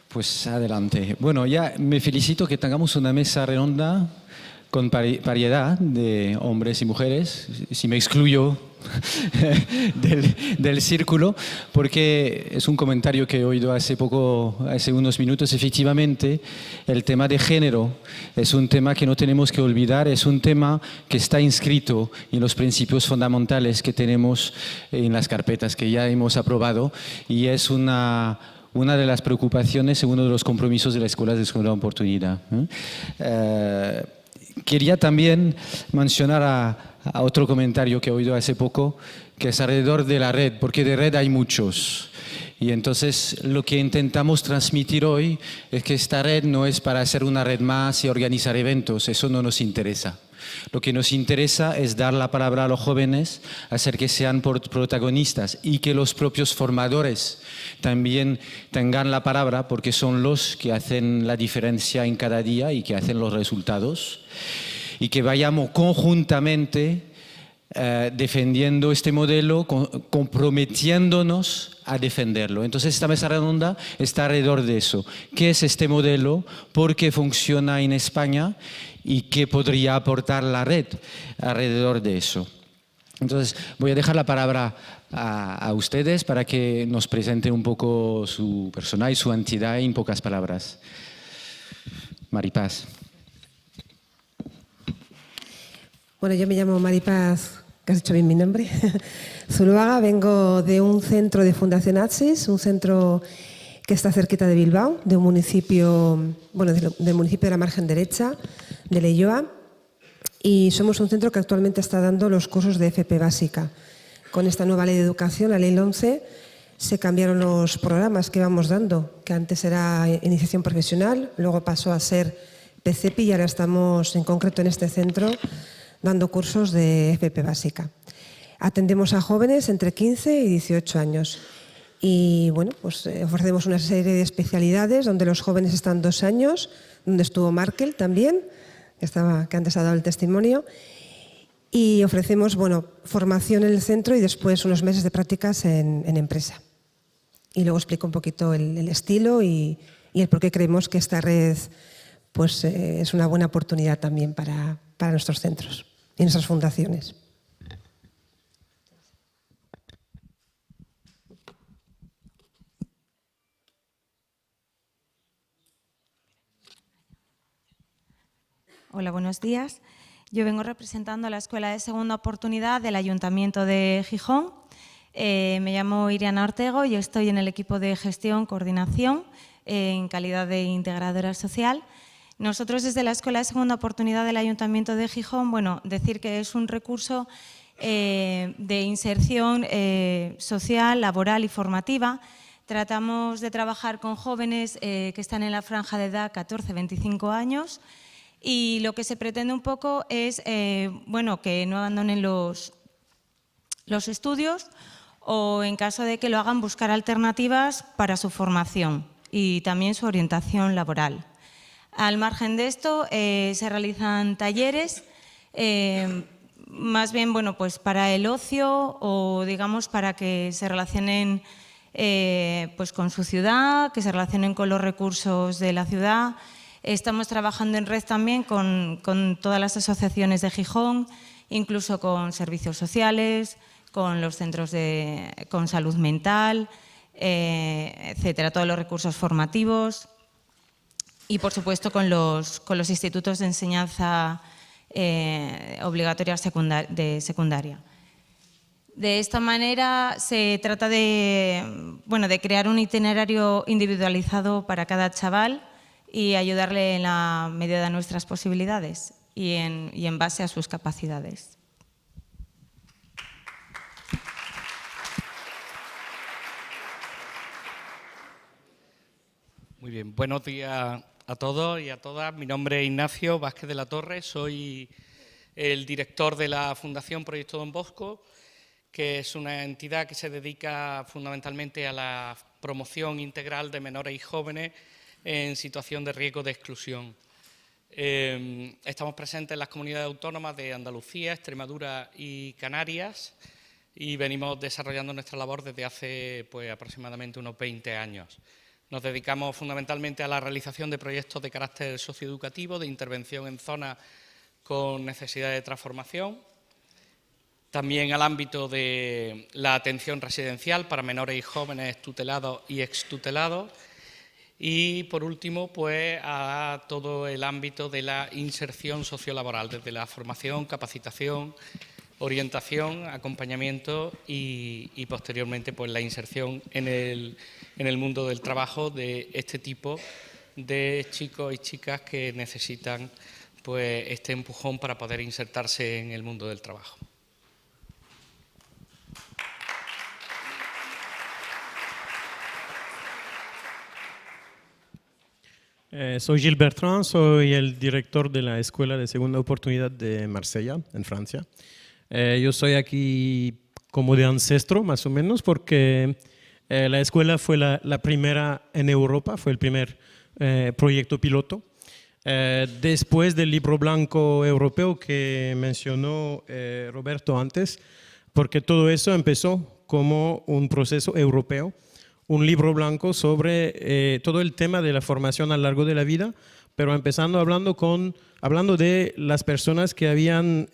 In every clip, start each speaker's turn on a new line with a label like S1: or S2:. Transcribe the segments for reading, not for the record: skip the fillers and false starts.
S1: Pues adelante. Bueno, ya me felicito que tengamos una mesa redonda con variedad de hombres y mujeres, si me excluyo del círculo, porque es un comentario que he oído hace unos minutos. Efectivamente, el tema de género es un tema que no tenemos que olvidar, es un tema que está inscrito en los principios fundamentales que tenemos en las carpetas que ya hemos aprobado y es una de las preocupaciones y uno de los compromisos de la Escuela de Segunda Oportunidad. Quería también mencionar a otro comentario que he oído hace poco, que es alrededor de la red, porque de red hay muchos. Y entonces lo que intentamos transmitir hoy es que esta red no es para hacer una red más y organizar eventos, eso no nos interesa. Lo que nos interesa es dar la palabra a los jóvenes, hacer que sean protagonistas y que los propios formadores también tengan la palabra porque son los que hacen la diferencia en cada día y que hacen los resultados y que vayamos conjuntamente defendiendo este modelo, comprometiéndonos a defenderlo. Entonces esta mesa redonda está alrededor de eso. ¿Qué es este modelo? ¿Por qué funciona en España? ¿Y qué podría aportar la red alrededor de eso? Entonces voy a dejar la palabra a ustedes para que nos presenten un poco su persona y su entidad en pocas palabras. Maripaz.
S2: Bueno, yo me llamo Maripaz, que has dicho bien mi nombre, Zuluaga. Vengo de un centro de Fundación Axis, un centro que está cerquita de Bilbao, de un municipio, bueno, del municipio de la margen derecha, de Leioa, y somos un centro que actualmente está dando los cursos de FP básica. Con esta nueva ley de educación, la ley 11, se cambiaron los programas que íbamos dando, que antes era iniciación profesional, luego pasó a ser PCEPI y ahora estamos en concreto en este centro dando cursos de FP básica. Atendemos a jóvenes entre 15 y 18 años y bueno, pues ofrecemos una serie de especialidades donde los jóvenes están 2 años, donde estuvo Markel también, que antes ha dado el testimonio, y ofrecemos formación en el centro y después unos meses de prácticas en empresa. Y luego explico un poquito el estilo y el por qué creemos que esta red pues, es una buena oportunidad también para nuestros centros y nuestras fundaciones.
S3: Hola, buenos días. Yo vengo representando a la Escuela de Segunda Oportunidad del Ayuntamiento de Gijón. Me llamo Iriana Ortego y estoy en el equipo de gestión, coordinación, en calidad de integradora social. Nosotros desde la Escuela de Segunda Oportunidad del Ayuntamiento de Gijón, decir que es un recurso de inserción social, laboral y formativa. Tratamos de trabajar con jóvenes que están en la franja de edad 14-25 años y lo que se pretende un poco es que no abandonen los estudios o en caso de que lo hagan buscar alternativas para su formación y también su orientación laboral. Al margen de esto, se realizan talleres, más bien pues para el ocio o digamos para que se relacionen pues con su ciudad, que se relacionen con los recursos de la ciudad. Estamos trabajando en red también con todas las asociaciones de Gijón, incluso con servicios sociales, con los centros con salud mental, etcétera, todos los recursos formativos. Y, por supuesto, con los institutos de enseñanza obligatoria de secundaria. De esta manera se trata de crear un itinerario individualizado para cada chaval y ayudarle en la medida de nuestras posibilidades y en base a sus capacidades.
S4: Muy bien, buenos días a todos y a todas. Mi nombre es Ignacio Vázquez de la Torre, soy el director de la Fundación Proyecto Don Bosco, que es una entidad que se dedica fundamentalmente a la promoción integral de menores y jóvenes en situación de riesgo de exclusión. Estamos presentes en las comunidades autónomas de Andalucía, Extremadura y Canarias y venimos desarrollando nuestra labor desde hace aproximadamente unos 20 años. Nos dedicamos fundamentalmente a la realización de proyectos de carácter socioeducativo, de intervención en zonas con necesidad de transformación, también al ámbito de la atención residencial para menores y jóvenes tutelados y extutelados, y por último, pues a todo el ámbito de la inserción sociolaboral, desde la formación, capacitación, orientación, acompañamiento y posteriormente pues la inserción en el mundo del trabajo de este tipo de chicos y chicas que necesitan pues este empujón para poder insertarse en el mundo del trabajo.
S5: Soy Gilles Bertrand, soy el director de la Escuela de Segunda Oportunidad de Marsella, en Francia. Yo soy aquí como de ancestro, más o menos, porque la escuela fue la primera en Europa, fue el primer proyecto piloto. Después del libro blanco europeo que mencionó Roberto antes, porque todo eso empezó como un proceso europeo, un libro blanco sobre todo el tema de la formación a lo largo de la vida, pero empezando hablando de las personas que habían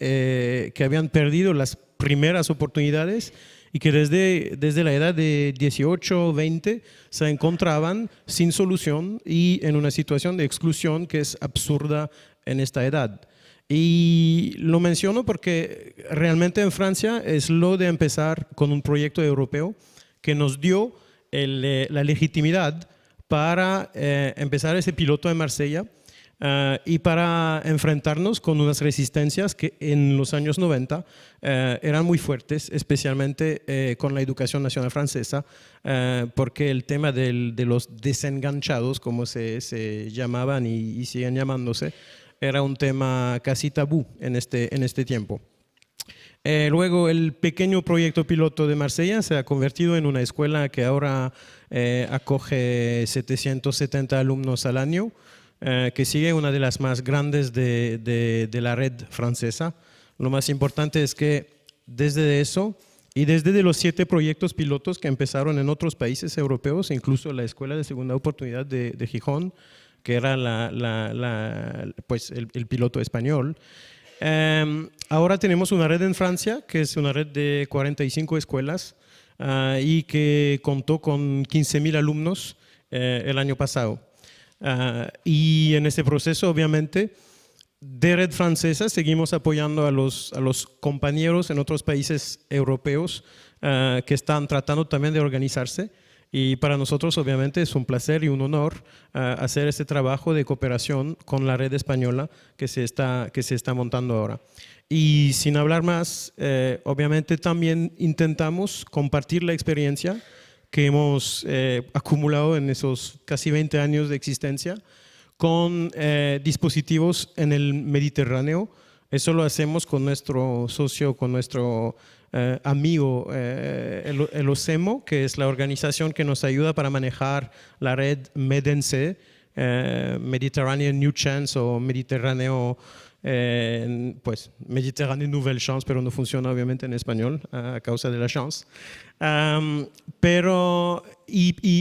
S5: perdido las primeras oportunidades y que desde la edad de 18 o 20 se encontraban sin solución y en una situación de exclusión que es absurda en esta edad. Y lo menciono porque realmente en Francia es lo de empezar con un proyecto europeo que nos dio la legitimidad para empezar ese piloto en Marsella y para enfrentarnos con unas resistencias que en los años 90 eran muy fuertes, especialmente con la educación nacional francesa, porque el tema de los desenganchados, como se llamaban y siguen llamándose, era un tema casi tabú en este tiempo. Luego el pequeño proyecto piloto de Marsella se ha convertido en una escuela que ahora acoge 770 alumnos al año, que sigue una de las más grandes de la red francesa. Lo más importante es que desde eso y desde los 7 proyectos pilotos que empezaron en otros países europeos, incluso la Escuela de Segunda Oportunidad de Gijón, que era pues el piloto español. Ahora tenemos una red en Francia, que es una red de 45 escuelas y que contó con 15.000 alumnos el año pasado. Y en este proceso, obviamente, de red francesa seguimos apoyando a los compañeros en otros países europeos que están tratando también de organizarse. Y para nosotros, obviamente, es un placer y un honor hacer este trabajo de cooperación con la red española que se está montando ahora. Y sin hablar más, obviamente también intentamos compartir la experiencia que hemos acumulado en esos casi 20 años de existencia con dispositivos en el Mediterráneo. Eso lo hacemos con nuestro socio, con nuestro amigo, el OSEMO, que es la organización que nos ayuda para manejar la red MEDENCE, Mediterranean New Chance o Mediterráneo, pues Mediterráneo Nouvelle Chance, pero no funciona obviamente en español a causa de la chance. Pero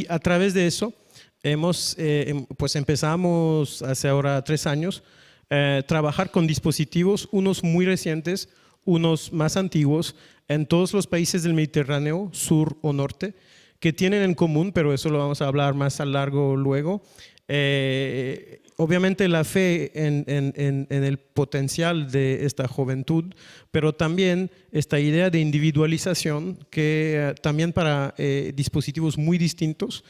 S5: a través de eso pues empezamos hace ahora 3 años trabajar con dispositivos, unos muy recientes, unos más antiguos, en todos los países del Mediterráneo, sur o norte, que tienen en común, pero eso lo vamos a hablar más a largo luego, obviamente la fe en el potencial de esta juventud, pero también esta idea de individualización que también para dispositivos muy distintos,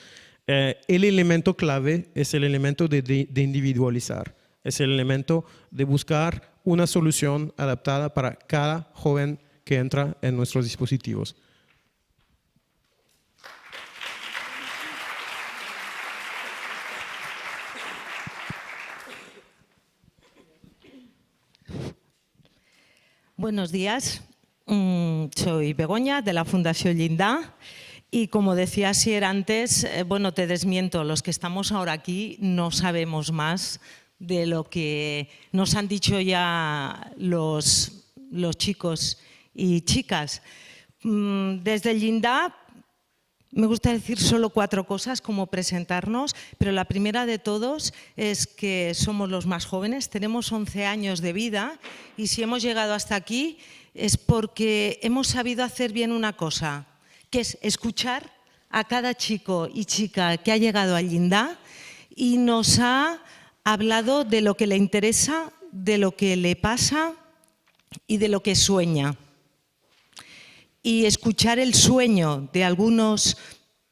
S5: el elemento clave es el elemento de individualizar, es el elemento de buscar una solución adaptada para cada joven que entra en nuestros dispositivos.
S6: Buenos días, soy Begoña de la Fundación Llindar y como decía Asier antes, bueno, te desmiento, los que estamos ahora aquí no sabemos más de lo que nos han dicho ya los chicos y chicas. Desde el Llindar Me gusta decir solo 4 cosas como presentarnos, pero la primera de todos es que somos los más jóvenes, tenemos 11 años de vida y si hemos llegado hasta aquí es porque hemos sabido hacer bien una cosa, que es escuchar a cada chico y chica que ha llegado al Llindar y nos ha hablado de lo que le interesa, de lo que le pasa y de lo que sueña. Y escuchar el sueño de algunos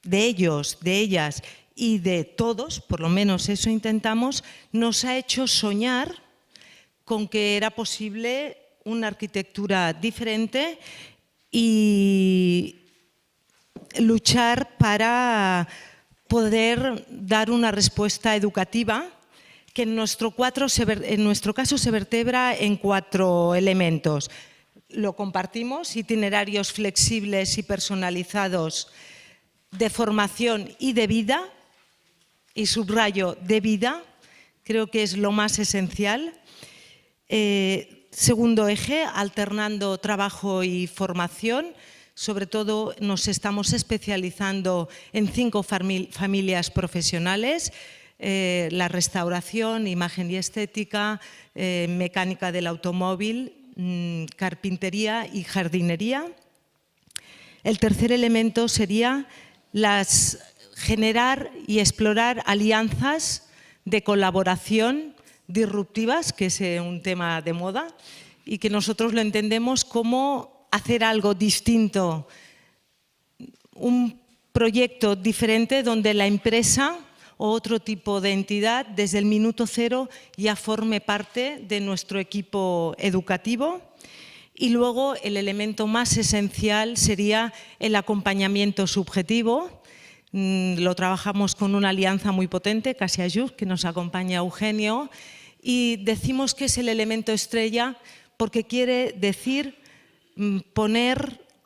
S6: de ellos, de ellas y de todos, por lo menos eso intentamos, nos ha hecho soñar con que era posible una arquitectura diferente y luchar para poder dar una respuesta educativa que en nuestro caso se vertebra en 4 elementos. Lo compartimos, itinerarios flexibles y personalizados de formación y de vida, y subrayo de vida, creo que es lo más esencial. Segundo eje, alternando trabajo y formación. Sobre todo nos estamos especializando en 5 familias profesionales, la restauración, imagen y estética, mecánica del automóvil, carpintería y jardinería. El tercer elemento sería generar y explorar alianzas de colaboración disruptivas, que es un tema de moda, y que nosotros lo entendemos como hacer algo distinto, un proyecto diferente donde la empresa o otro tipo de entidad desde el minuto cero ya forme parte de nuestro equipo educativo. Y luego el elemento más esencial sería el acompañamiento subjetivo. Lo trabajamos con una alianza muy potente, Casi Ajust, que nos acompaña Eugenio, y decimos que es el elemento estrella porque quiere decir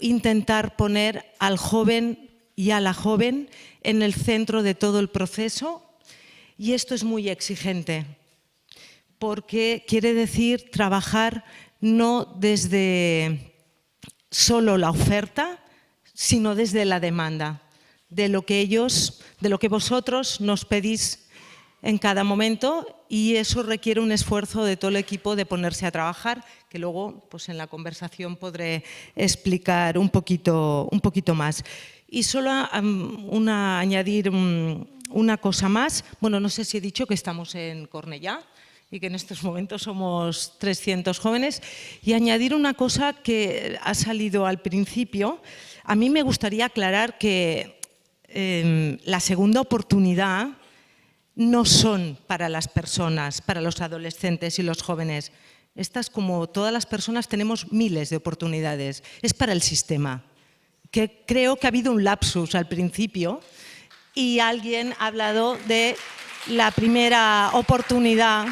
S6: intentar poner al joven y a la joven en el centro de todo el proceso, y esto es muy exigente porque quiere decir trabajar no desde solo la oferta, sino desde la demanda, de lo que vosotros nos pedís en cada momento, y eso requiere un esfuerzo de todo el equipo de ponerse a trabajar, que luego pues en la conversación podré explicar un poquito más. Y solo añadir una cosa más. Bueno, no sé si he dicho que estamos en Cornellá y que en estos momentos somos 300 jóvenes. Y añadir una cosa que ha salido al principio. A mí me gustaría aclarar que la segunda oportunidad no son para las personas, para los adolescentes y los jóvenes. Estas, como todas las personas, tenemos miles de oportunidades. Es para el sistema. Que creo que ha habido un lapsus al principio y alguien ha hablado de la primera oportunidad.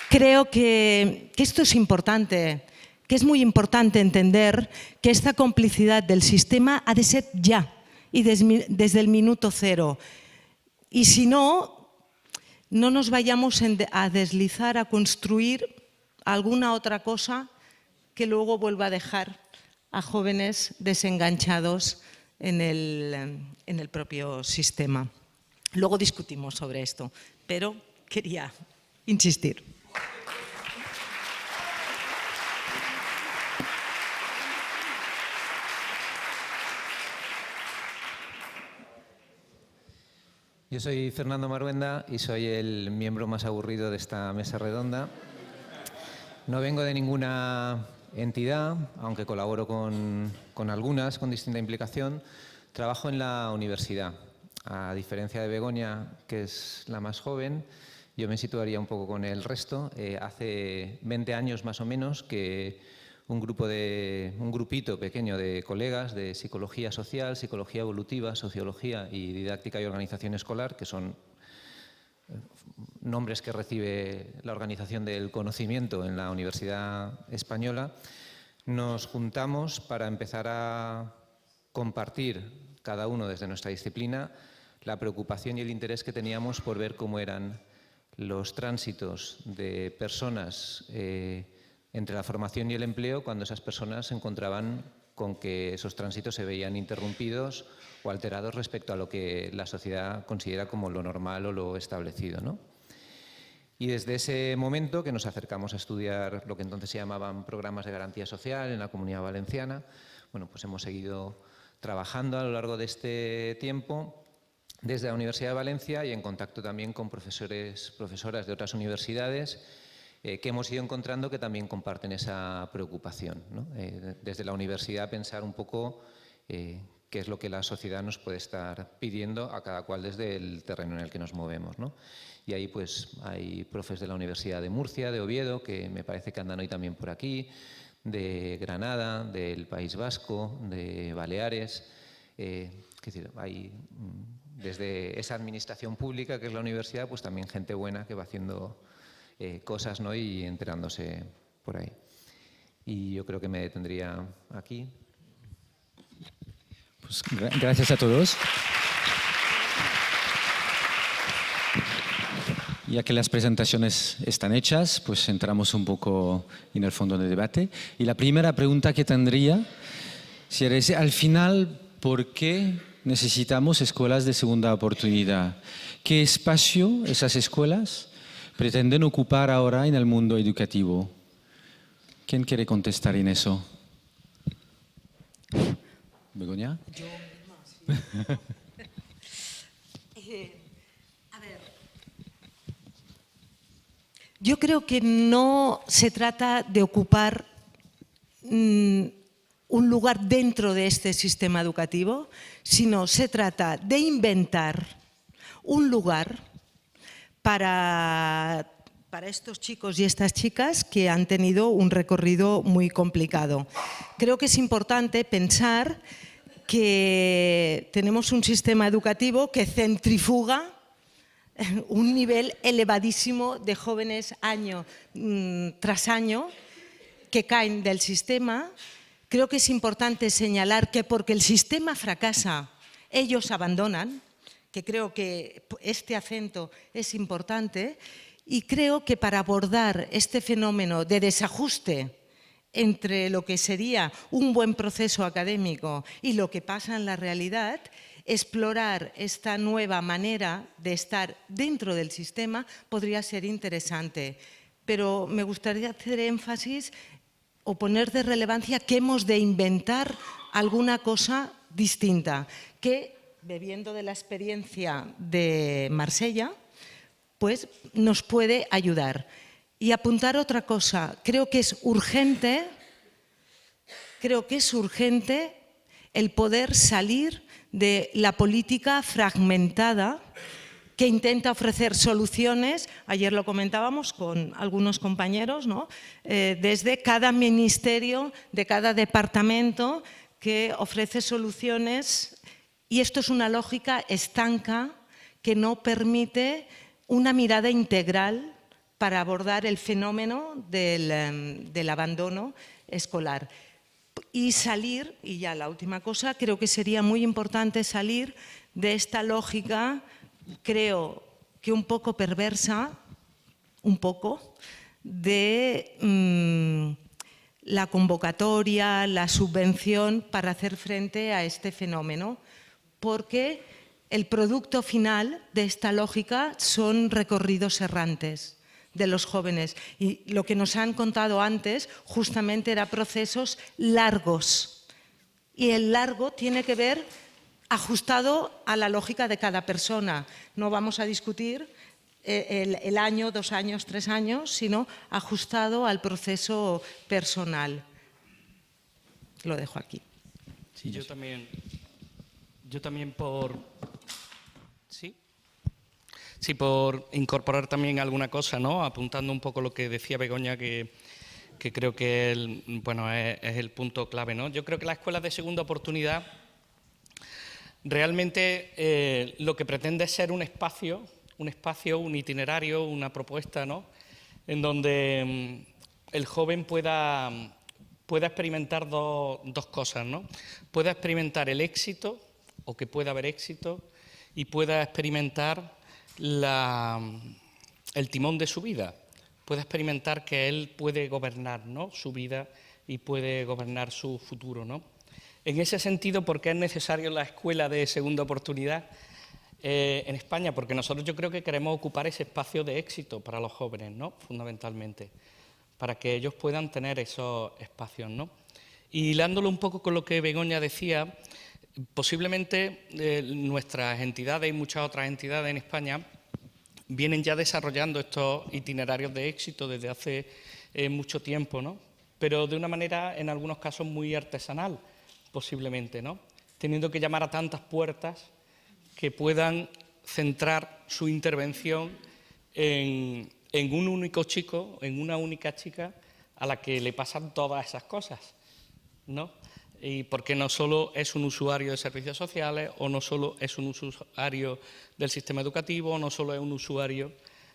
S6: Creo que esto es importante, que es muy importante entender que esta complicidad del sistema ha de ser ya y desde el minuto cero. Y si no, no nos vayamos a deslizar, a construir alguna otra cosa que luego vuelva a dejar a jóvenes desenganchados en el propio sistema. Luego discutimos sobre esto, pero quería insistir.
S7: Yo soy Fernando Maruenda y soy el miembro más aburrido de esta mesa redonda. No vengo de ninguna entidad, aunque colaboro con algunas con distinta implicación. Trabajo en la universidad. A diferencia de Begoña, que es la más joven, yo me situaría un poco con el resto. Hace 20 años más o menos que un grupito pequeño de colegas de psicología social, psicología evolutiva, sociología y didáctica y organización escolar, que son nombres que recibe la Organización del Conocimiento en la Universidad Española, nos juntamos para empezar a compartir, cada uno desde nuestra disciplina, la preocupación y el interés que teníamos por ver cómo eran los tránsitos de personas entre la formación y el empleo cuando esas personas se encontraban con que esos tránsitos se veían interrumpidos o alterados respecto a lo que la sociedad considera como lo normal o lo establecido, ¿no? Y desde ese momento que nos acercamos a estudiar lo que entonces se llamaban programas de garantía social en la Comunidad Valenciana, bueno, pues hemos seguido trabajando a lo largo de este tiempo desde la Universidad de Valencia y en contacto también con profesoras de otras universidades que hemos ido encontrando que también comparten esa preocupación, ¿no? Desde la universidad pensar un poco qué es lo que la sociedad nos puede estar pidiendo a cada cual desde el terreno en el que nos movemos, ¿no? Y ahí pues hay profes de la Universidad de Murcia, de Oviedo, que me parece que andan hoy también por aquí, de Granada, del País Vasco, de Baleares. Es decir, hay desde esa administración pública que es la universidad, pues también gente buena que va haciendo cosas, ¿no? Y enterándose por ahí. Y yo creo que me detendría aquí.
S1: Pues gracias a todos. Ya que las presentaciones están hechas, pues entramos un poco en el fondo del debate. Y la primera pregunta que tendría sería, al final, ¿por qué necesitamos escuelas de segunda oportunidad? ¿Qué espacio esas escuelas pretenden ocupar ahora en el mundo educativo? ¿Quién quiere contestar en eso? ¿Begoña?
S6: Yo misma, sí. A ver, yo creo que no se trata de ocupar un lugar dentro de este sistema educativo, sino se trata de inventar un lugar para estos chicos y estas chicas que han tenido un recorrido muy complicado. Creo que es importante pensar que tenemos un sistema educativo que centrifuga un nivel elevadísimo de jóvenes año tras año que caen del sistema. Creo que es importante señalar que porque el sistema fracasa, ellos abandonan, que creo que este acento es importante, y creo que para abordar este fenómeno de desajuste entre lo que sería un buen proceso académico y lo que pasa en la realidad, explorar esta nueva manera de estar dentro del sistema podría ser interesante. Pero me gustaría hacer énfasis o poner de relevancia que hemos de inventar alguna cosa distinta, que, bebiendo de la experiencia de Marsella, pues nos puede ayudar. Y apuntar otra cosa, creo que es urgente el poder salir de la política fragmentada que intenta ofrecer soluciones, ayer lo comentábamos con algunos compañeros, ¿no? Desde cada ministerio, de cada departamento que ofrece soluciones, y esto es una lógica estanca que no permite una mirada integral para abordar el fenómeno del abandono escolar. Y salir, y ya la última cosa, creo que sería muy importante salir de esta lógica, creo que un poco perversa, de la convocatoria, la subvención para hacer frente a este fenómeno, porque el producto final de esta lógica son recorridos errantes de los jóvenes. Y lo que nos han contado antes justamente eran procesos largos. Y el largo tiene que ver ajustado a la lógica de cada persona. No vamos a discutir el año, 2 años, 3 años, sino ajustado al proceso personal. Lo dejo aquí.
S4: Sí, yo también por incorporar también alguna cosa, ¿no? Apuntando un poco lo que decía Begoña, que creo que es el punto clave, ¿no? Yo creo que las escuelas de segunda oportunidad realmente lo que pretende es ser un espacio, un itinerario, una propuesta, ¿no? En donde el joven pueda experimentar dos cosas, ¿no? Pueda experimentar el éxito, o que pueda haber éxito, y pueda experimentar el timón de su vida, puede experimentar que él puede gobernar, ¿no? Su vida y puede gobernar su futuro, ¿no? En ese sentido, ¿por qué es necesario la escuela de segunda oportunidad en España? Porque nosotros yo creo que queremos ocupar ese espacio de éxito para los jóvenes, ¿no? Fundamentalmente, para que ellos puedan tener esos espacios, ¿no? Y hilándolo un poco con lo que Begoña decía, posiblemente nuestras entidades y muchas otras entidades en España vienen ya desarrollando estos itinerarios de éxito desde hace mucho tiempo, ¿no? Pero de una manera, en algunos casos, muy artesanal, posiblemente, ¿no? Teniendo que llamar a tantas puertas que puedan centrar su intervención en un único chico, en una única chica a la que le pasan todas esas cosas, ¿no? Y porque no solo es un usuario de servicios sociales, o no solo es un usuario del sistema educativo, o no solo es un usuario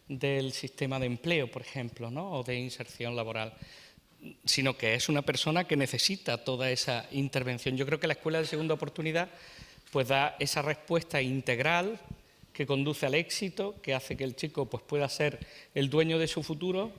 S4: del sistema de empleo, por ejemplo, ¿no? O de inserción laboral, sino que es una persona que necesita toda esa intervención. Yo creo que la escuela de segunda oportunidad pues da esa respuesta integral que conduce al éxito, que hace que el chico pues pueda ser el dueño de su futuro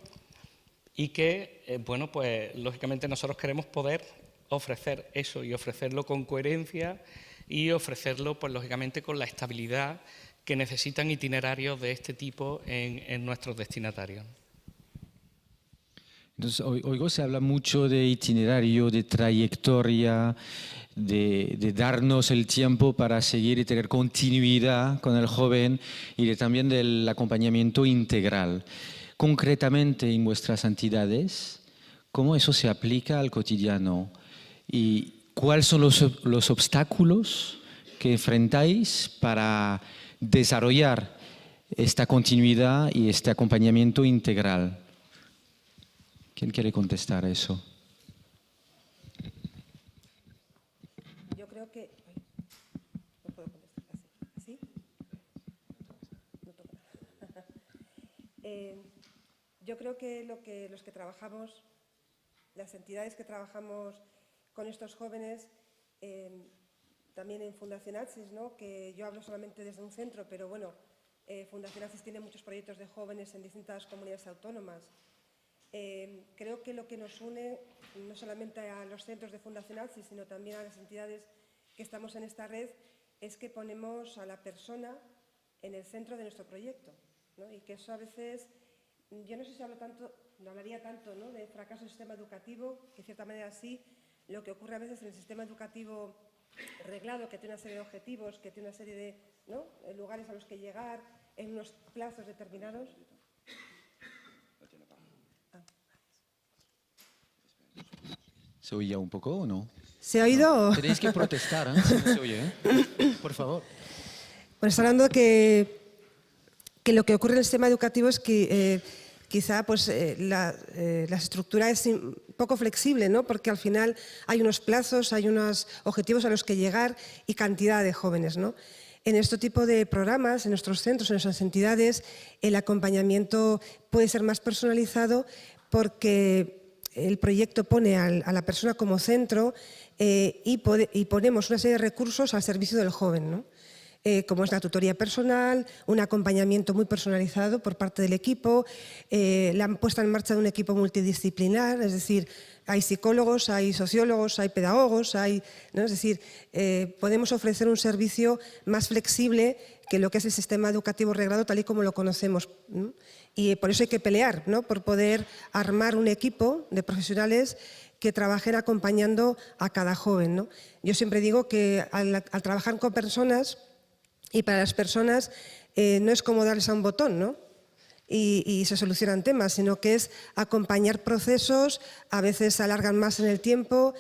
S4: y que, bueno, pues lógicamente nosotros queremos poder ofrecer eso y ofrecerlo con coherencia y ofrecerlo, pues lógicamente, con la estabilidad que necesitan itinerarios de este tipo en nuestros destinatarios.
S1: Entonces, oigo, se habla mucho de itinerario, de trayectoria, de darnos el tiempo para seguir y tener continuidad con el joven y también del acompañamiento integral. Concretamente, en vuestras entidades, ¿cómo eso se aplica al cotidiano? ¿Y cuáles son los obstáculos que enfrentáis para desarrollar esta continuidad y este acompañamiento integral? ¿Quién quiere contestar a eso?
S2: Yo creo que... No puedo contestar así. ¿Sí? No toca nada. Yo creo que los que trabajamos, las entidades que trabajamos con estos jóvenes, también en Fundación Axis, ¿no? Que yo hablo solamente desde un centro, pero bueno, Fundación Axis tiene muchos proyectos de jóvenes en distintas comunidades autónomas. Creo que lo que nos une, no solamente a los centros de Fundación Axis, sino también a las entidades que estamos en esta red, es que ponemos a la persona en el centro de nuestro proyecto, ¿no? Y que eso a veces, yo no sé si hablaría tanto, ¿no?, de fracaso del sistema educativo, que de cierta manera sí. Lo que ocurre a veces en el sistema educativo reglado, que tiene una serie de objetivos, que tiene una serie de, ¿no?, lugares a los que llegar, en unos plazos determinados.
S1: ¿Se oía un poco o no?
S2: ¿Se ha oído?
S1: No, tenéis que protestar, ¿eh? Si no se oye, ¿eh? Por favor.
S2: Bueno, está hablando que lo que ocurre en el sistema educativo es que quizá pues, la estructura es poco flexible, ¿no? Porque al final hay unos plazos, hay unos objetivos a los que llegar y cantidad de jóvenes, ¿no? En este tipo de programas, en nuestros centros, en nuestras entidades, el acompañamiento puede ser más personalizado porque el proyecto pone a la persona como centro y ponemos una serie de recursos al servicio del joven, ¿no? Como es la tutoría personal, un acompañamiento muy personalizado por parte del equipo, la puesta en marcha de un equipo multidisciplinar, es decir, hay psicólogos, hay sociólogos, hay pedagogos, ¿no? Es decir, podemos ofrecer un servicio más flexible que lo que es el sistema educativo reglado tal y como lo conocemos, ¿no? Y por eso hay que pelear, ¿no?, por poder armar un equipo de profesionales que trabajen acompañando a cada joven, ¿no? Yo siempre digo que al trabajar con personas, y para las personas no es como darles a un botón, ¿no?, y se solucionan temas, sino que es acompañar procesos, a veces se alargan más en el tiempo,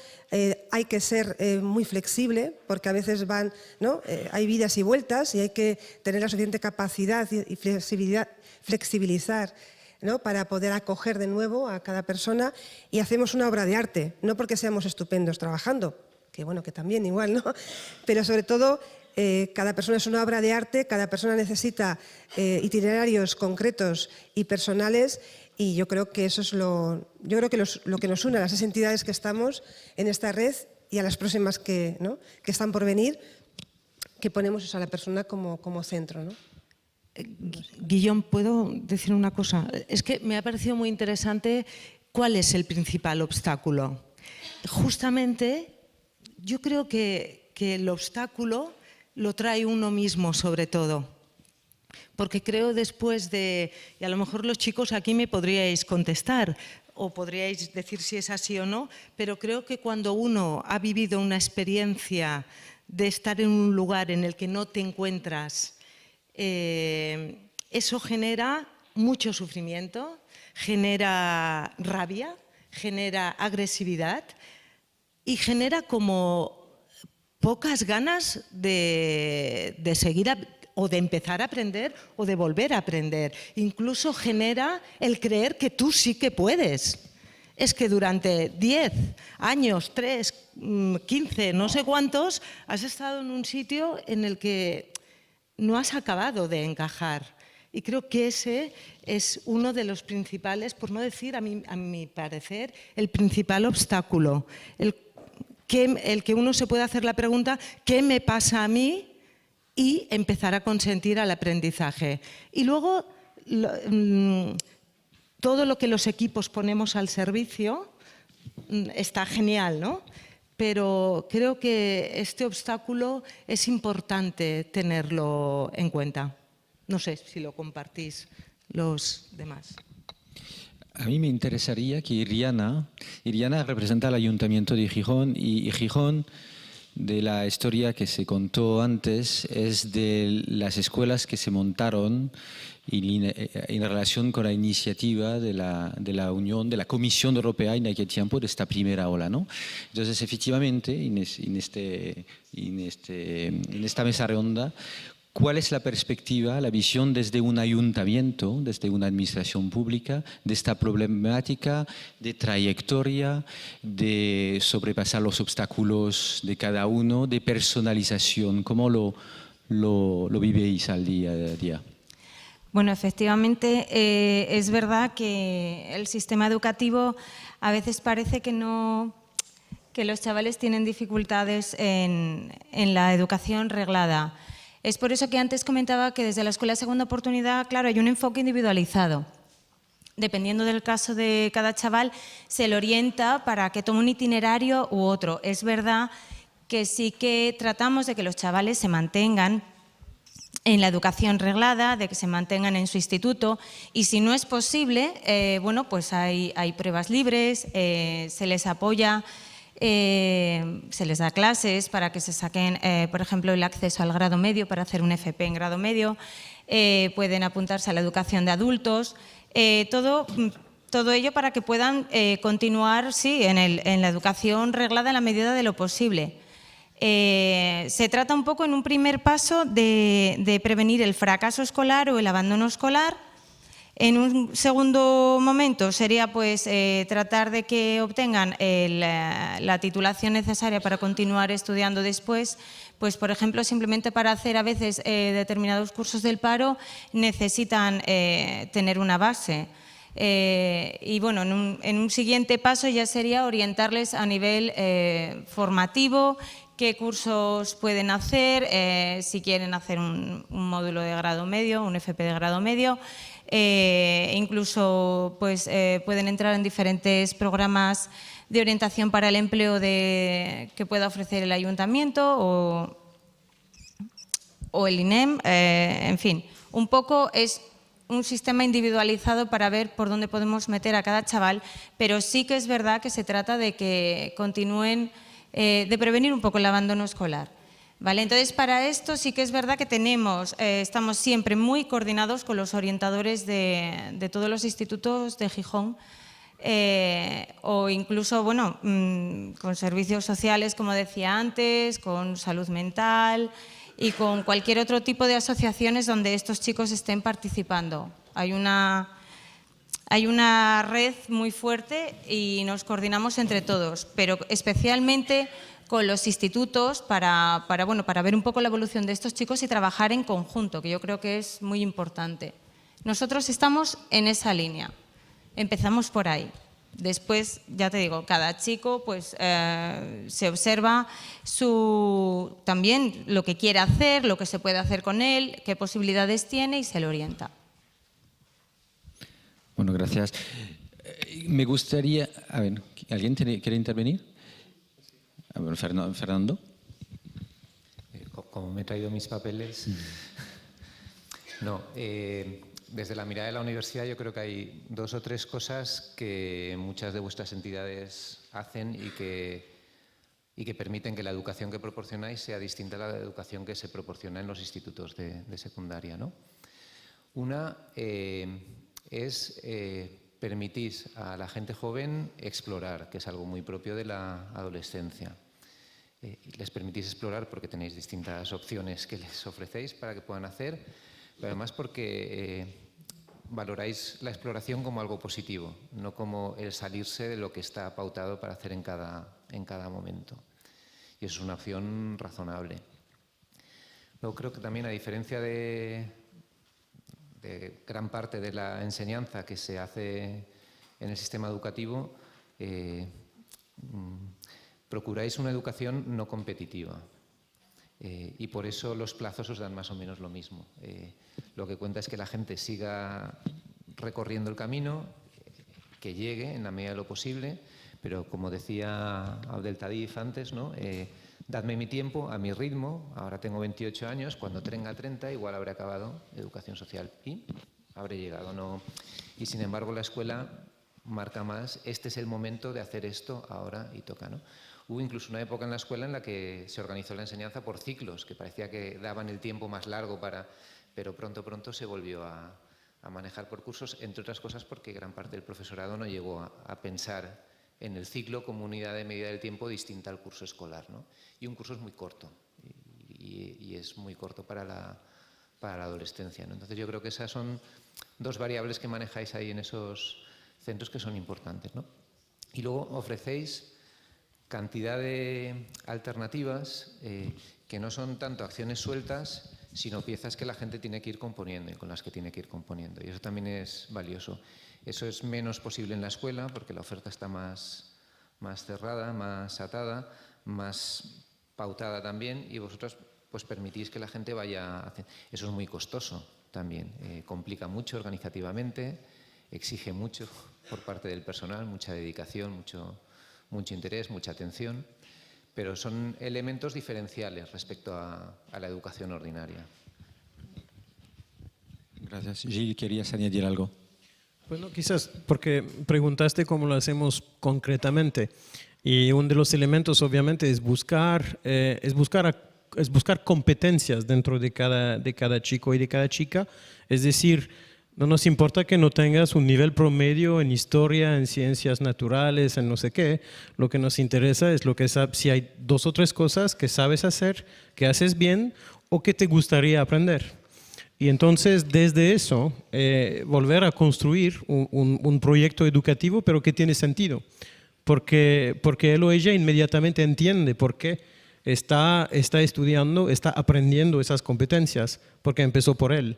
S2: hay que ser muy flexible, porque a veces ¿no?, hay vidas y vueltas y hay que tener la suficiente capacidad y flexibilizar, ¿no?, para poder acoger de nuevo a cada persona, y hacemos una obra de arte, no porque seamos estupendos trabajando, que bueno, que también igual, ¿no?, pero sobre todo cada persona es una obra de arte, cada persona necesita itinerarios concretos y personales, y yo creo que eso es lo que nos une a las entidades que estamos en esta red y a las próximas que están por venir, que ponemos a la persona como centro, ¿no?
S6: Guillón, ¿puedo decir una cosa? Es que me ha parecido muy interesante cuál es el principal obstáculo. Justamente yo creo que el obstáculo lo trae uno mismo sobre todo. Porque creo después de, y a lo mejor los chicos aquí me podríais contestar o podríais decir si es así o no, pero creo que cuando uno ha vivido una experiencia de estar en un lugar en el que no te encuentras, eso genera mucho sufrimiento, genera rabia, genera agresividad y genera como pocas ganas de seguir o de empezar a aprender o de volver a aprender. Incluso genera el creer que tú sí que puedes. Es que durante 10 años, 3, 15, no sé cuántos, has estado en un sitio en el que no has acabado de encajar. Y creo que ese es uno de los principales, por no decir, a mi parecer, el principal obstáculo. El que uno se pueda hacer la pregunta, ¿qué me pasa a mí? Y empezar a consentir al aprendizaje. Y luego, todo lo que los equipos ponemos al servicio está genial, ¿no? Pero creo que este obstáculo es importante tenerlo en cuenta. No sé si lo compartís los demás.
S1: A mí me interesaría que Iriana representa al Ayuntamiento de Gijón y Gijón, de la historia que se contó antes, es de las escuelas que se montaron en relación con la iniciativa de la Unión, de la Comisión Europea en aquel tiempo, de esta primera ola, ¿no? Entonces, efectivamente, en esta mesa redonda, ¿cuál es la perspectiva, la visión desde un ayuntamiento, desde una administración pública, de esta problemática de trayectoria, de sobrepasar los obstáculos de cada uno, de personalización? ¿Cómo lo vivéis al día a día?
S3: Bueno, efectivamente, es verdad que el sistema educativo a veces parece que los chavales tienen dificultades en la educación reglada. Es por eso que antes comentaba que desde la Escuela de Segunda Oportunidad, claro, hay un enfoque individualizado. Dependiendo del caso de cada chaval, se le orienta para que tome un itinerario u otro. Es verdad que sí que tratamos de que los chavales se mantengan en la educación reglada, de que se mantengan en su instituto, y si no es posible, bueno, pues hay pruebas libres, se les apoya, se les da clases para que se saquen, por ejemplo, el acceso al grado medio para hacer un FP en grado medio, pueden apuntarse a la educación de adultos, todo ello para que puedan continuar, sí, en la educación reglada en la medida de lo posible. Se trata un poco en un primer paso de prevenir el fracaso escolar o el abandono escolar. En un segundo momento sería pues tratar de que obtengan la titulación necesaria para continuar estudiando después. Pues, por ejemplo, simplemente para hacer a veces determinados cursos del paro necesitan tener una base. Y bueno, en un siguiente paso ya sería orientarles a nivel formativo, qué cursos pueden hacer, si quieren hacer un módulo de grado medio, un FP de grado medio. Incluso pues, pueden entrar en diferentes programas de orientación para el empleo que pueda ofrecer el ayuntamiento o el INEM. En fin, un poco es un sistema individualizado para ver por dónde podemos meter a cada chaval, pero sí que es verdad que se trata de que continúen, de prevenir un poco el abandono escolar. ¿Vale? Entonces, para esto sí que es verdad que estamos siempre muy coordinados con los orientadores de todos los institutos de Gijón, o incluso, bueno, con servicios sociales, como decía antes, con salud mental y con cualquier otro tipo de asociaciones donde estos chicos estén participando. Hay una red muy fuerte y nos coordinamos entre todos, pero especialmente con los institutos para ver un poco la evolución de estos chicos y trabajar en conjunto, que yo creo que es muy importante. Nosotros estamos en esa línea, empezamos por ahí. Después, ya te digo, cada chico pues, se observa también lo que quiere hacer, lo que se puede hacer con él, qué posibilidades tiene y se le orienta.
S1: Bueno, gracias. Me gustaría... A ver, ¿alguien quiere intervenir? A ver, Fernando.
S7: Como me he traído mis papeles. No, desde la mirada de la universidad yo creo que hay 2 o 3 cosas que muchas de vuestras entidades hacen y que permiten que la educación que proporcionáis sea distinta a la educación que se proporciona en los institutos de secundaria, ¿no? Una es permitís a la gente joven explorar, que es algo muy propio de la adolescencia. Les permitís explorar porque tenéis distintas opciones que les ofrecéis para que puedan hacer, pero además porque valoráis la exploración como algo positivo, no como el salirse de lo que está pautado para hacer en cada momento. Y eso es una opción razonable. Luego creo que también, a diferencia de gran parte de la enseñanza que se hace en el sistema educativo, procuráis una educación no competitiva. Y por eso los plazos os dan más o menos lo mismo. Lo que cuenta es que la gente siga recorriendo el camino, que llegue en la medida de lo posible, pero como decía Abdeltadif antes, ¿no? Dadme mi tiempo, a mi ritmo. Ahora tengo 28 años, cuando tenga 30 igual habré acabado educación social y habré llegado, ¿no? Y sin embargo la escuela marca más, este es el momento de hacer esto ahora y toca, ¿no? Hubo incluso una época en la escuela en la que se organizó la enseñanza por ciclos, que parecía que daban el tiempo más largo pero pronto se volvió a manejar por cursos, entre otras cosas porque gran parte del profesorado no llegó a pensar en el ciclo como unidad de medida del tiempo distinta al curso escolar, ¿no? Y un curso es muy corto y es muy corto para la adolescencia, ¿no? Entonces yo creo que esas son 2 variables que manejáis ahí en esos centros que son importantes, ¿no? Y luego ofrecéis cantidad de alternativas que no son tanto acciones sueltas, sino piezas que la gente tiene que ir componiendo y con las que tiene que ir componiendo. Y eso también es valioso. Eso es menos posible en la escuela porque la oferta está más cerrada, más atada, más pautada también, y vosotros pues permitís que la gente vaya haciendo. Eso es muy costoso también, complica mucho organizativamente, exige mucho por parte del personal, mucha dedicación, mucho interés, mucha atención, pero son elementos diferenciales respecto a la educación ordinaria.
S1: Gracias. Gilles, ¿querías añadir algo?
S5: Bueno, quizás porque preguntaste cómo lo hacemos concretamente, y uno de los elementos obviamente es buscar competencias dentro de cada chico y de cada chica. Es decir, no nos importa que no tengas un nivel promedio en historia, en ciencias naturales, en no sé qué. Lo que nos interesa es si hay 2 o 3 cosas que sabes hacer, que haces bien o que te gustaría aprender. Y entonces, desde eso, volver a construir un proyecto educativo, pero que tiene sentido. Porque él o ella inmediatamente entiende por qué está estudiando, está aprendiendo esas competencias, porque empezó por él.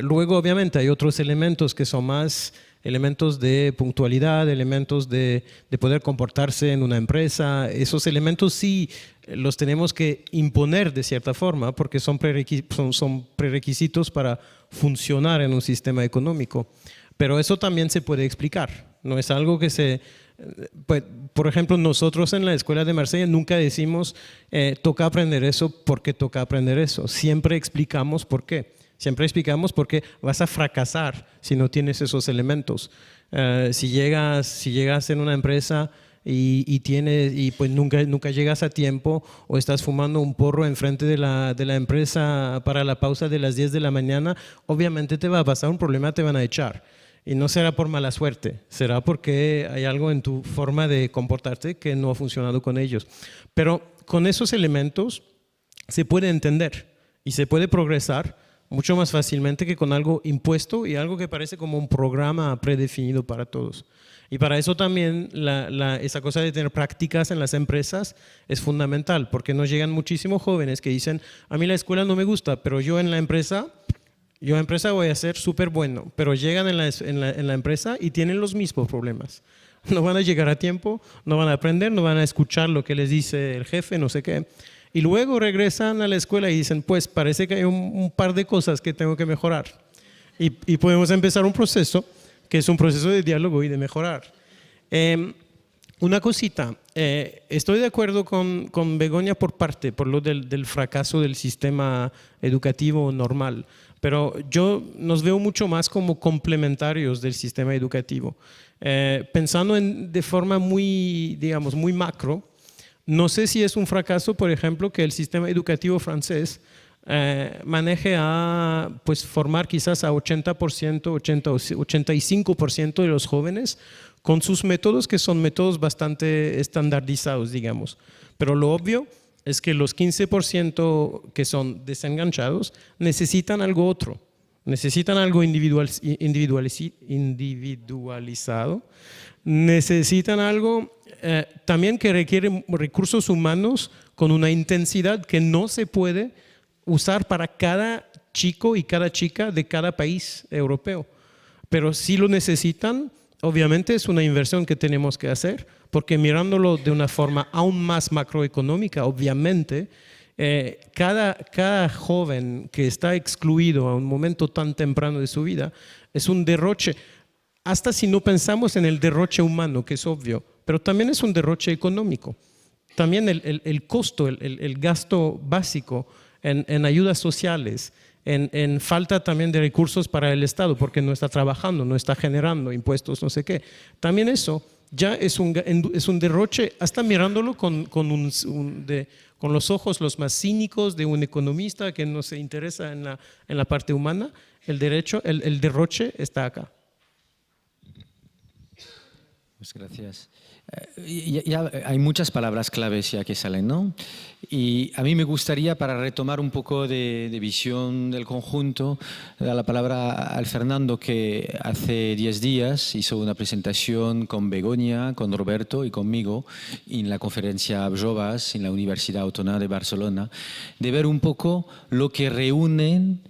S5: Luego, obviamente, hay otros elementos que son más elementos de puntualidad, elementos de poder comportarse en una empresa. Esos elementos sí los tenemos que imponer de cierta forma porque son prerequisitos para funcionar en un sistema económico. Pero eso también se puede explicar. No es algo que pues, por ejemplo, nosotros en la Escuela de Marsella nunca decimos toca aprender eso porque toca aprender eso. Siempre explicamos por qué. Siempre explicamos por qué vas a fracasar si no tienes esos elementos. Si llegas en una empresa y pues nunca llegas a tiempo, o estás fumando un porro enfrente de la empresa para la pausa de las 10 de la mañana, obviamente te va a pasar un problema, te van a echar. Y no será por mala suerte, será porque hay algo en tu forma de comportarte que no ha funcionado con ellos. Pero con esos elementos se puede entender y se puede progresar mucho más fácilmente que con algo impuesto y algo que parece como un programa predefinido para todos. Y para eso también esa cosa de tener prácticas en las empresas es fundamental, porque nos llegan muchísimos jóvenes que dicen, a mí la escuela no me gusta, pero yo en la empresa voy a ser súper bueno. Pero llegan en la empresa y tienen los mismos problemas. No van a llegar a tiempo, no van a aprender, no van a escuchar lo que les dice el jefe, no sé qué. Y luego regresan a la escuela y dicen, pues parece que hay un par de cosas que tengo que mejorar. Y podemos empezar un proceso que es un proceso de diálogo y de mejorar. Una cosita, estoy de acuerdo con Begoña por lo del fracaso del sistema educativo normal, pero yo nos veo mucho más como complementarios del sistema educativo. Pensando de forma muy, digamos, muy macro, no sé si es un fracaso, por ejemplo, que el sistema educativo francés maneje a pues, formar quizás a 80%, 80 o 85% de los jóvenes con sus métodos, que son métodos bastante estandarizados, digamos. Pero lo obvio es que los 15% que son desenganchados necesitan algo otro, necesitan algo individualizado, necesitan algo también que requiere recursos humanos con una intensidad que no se puede usar para cada chico y cada chica de cada país europeo. Pero si lo necesitan, obviamente es una inversión que tenemos que hacer, porque mirándolo de una forma aún más macroeconómica, obviamente, cada joven que está excluido a un momento tan temprano de su vida es un derroche, hasta si no pensamos en el derroche humano, que es obvio, pero también es un derroche económico. También el costo, el gasto básico en ayudas sociales, en falta también de recursos para el Estado, porque no está trabajando, no está generando impuestos, no sé qué. También eso ya es un derroche, hasta mirándolo con los ojos los más cínicos de un economista que no se interesa en la parte humana, el derroche está acá.
S1: Pues gracias. Ya hay muchas palabras claves ya que salen, ¿no? Y a mí me gustaría, para retomar un poco de visión del conjunto, dar la palabra al Fernando, que hace 10 días hizo una presentación con Begoña, con Roberto y conmigo en la conferencia Joves en la Universidad Autónoma de Barcelona, de ver un poco lo que reúnen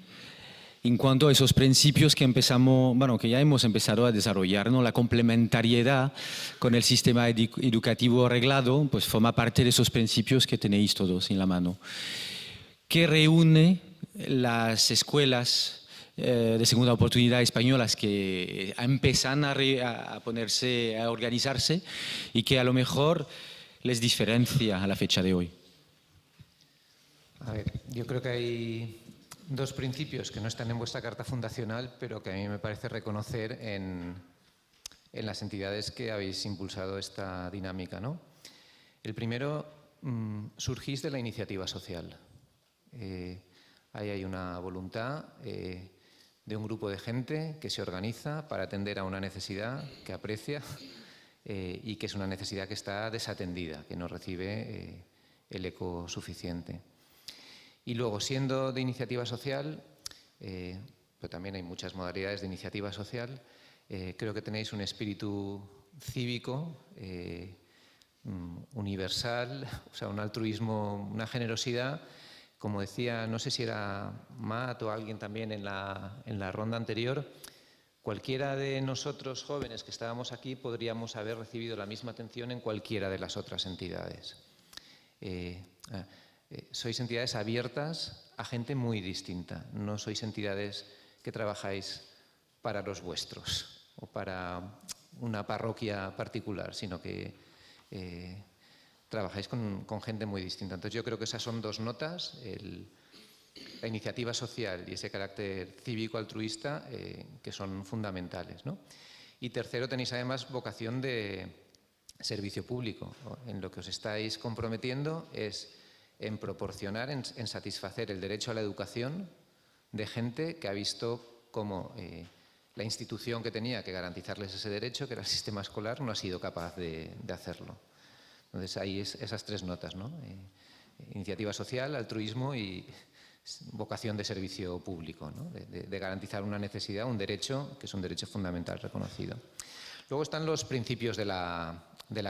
S1: en cuanto a esos principios que que ya hemos empezado a desarrollar, ¿no? La complementariedad con el sistema educativo arreglado, pues forma parte de esos principios que tenéis todos en la mano. ¿Qué reúne las escuelas de segunda oportunidad españolas que empiezan a ponerse, a organizarse y que a lo mejor les diferencia a la fecha de hoy?
S7: A ver, yo creo que hay dos principios que no están en vuestra carta fundacional, pero que a mí me parece reconocer en las entidades que habéis impulsado esta dinámica, ¿no? El primero, surgís de la iniciativa social. Ahí hay una voluntad de un grupo de gente que se organiza para atender a una necesidad que aprecia y que es una necesidad que está desatendida, que no recibe el eco suficiente. Y luego, siendo de iniciativa social, pero también hay muchas modalidades de iniciativa social, creo que tenéis un espíritu cívico, universal, o sea, un altruismo, una generosidad, como decía, no sé si era Matt o alguien también en la ronda anterior, cualquiera de nosotros jóvenes que estábamos aquí podríamos haber recibido la misma atención en cualquiera de las otras entidades. Sois entidades abiertas a gente muy distinta, no sois entidades que trabajáis para los vuestros o para una parroquia particular, sino que trabajáis con gente muy distinta. Entonces yo creo que esas son dos notas, la iniciativa social y ese carácter cívico-altruista que son fundamentales, ¿no? Y tercero, tenéis además vocación de servicio público. En lo que os estáis comprometiendo es en proporcionar, en satisfacer el derecho a la educación de gente que ha visto cómo la institución que tenía que garantizarles ese derecho, que era el sistema escolar, no ha sido capaz de hacerlo. Entonces, ahí esas tres notas, ¿no? Iniciativa social, altruismo y vocación de servicio público, ¿no? De garantizar una necesidad, un derecho, que es un derecho fundamental reconocido. Luego están los principios de la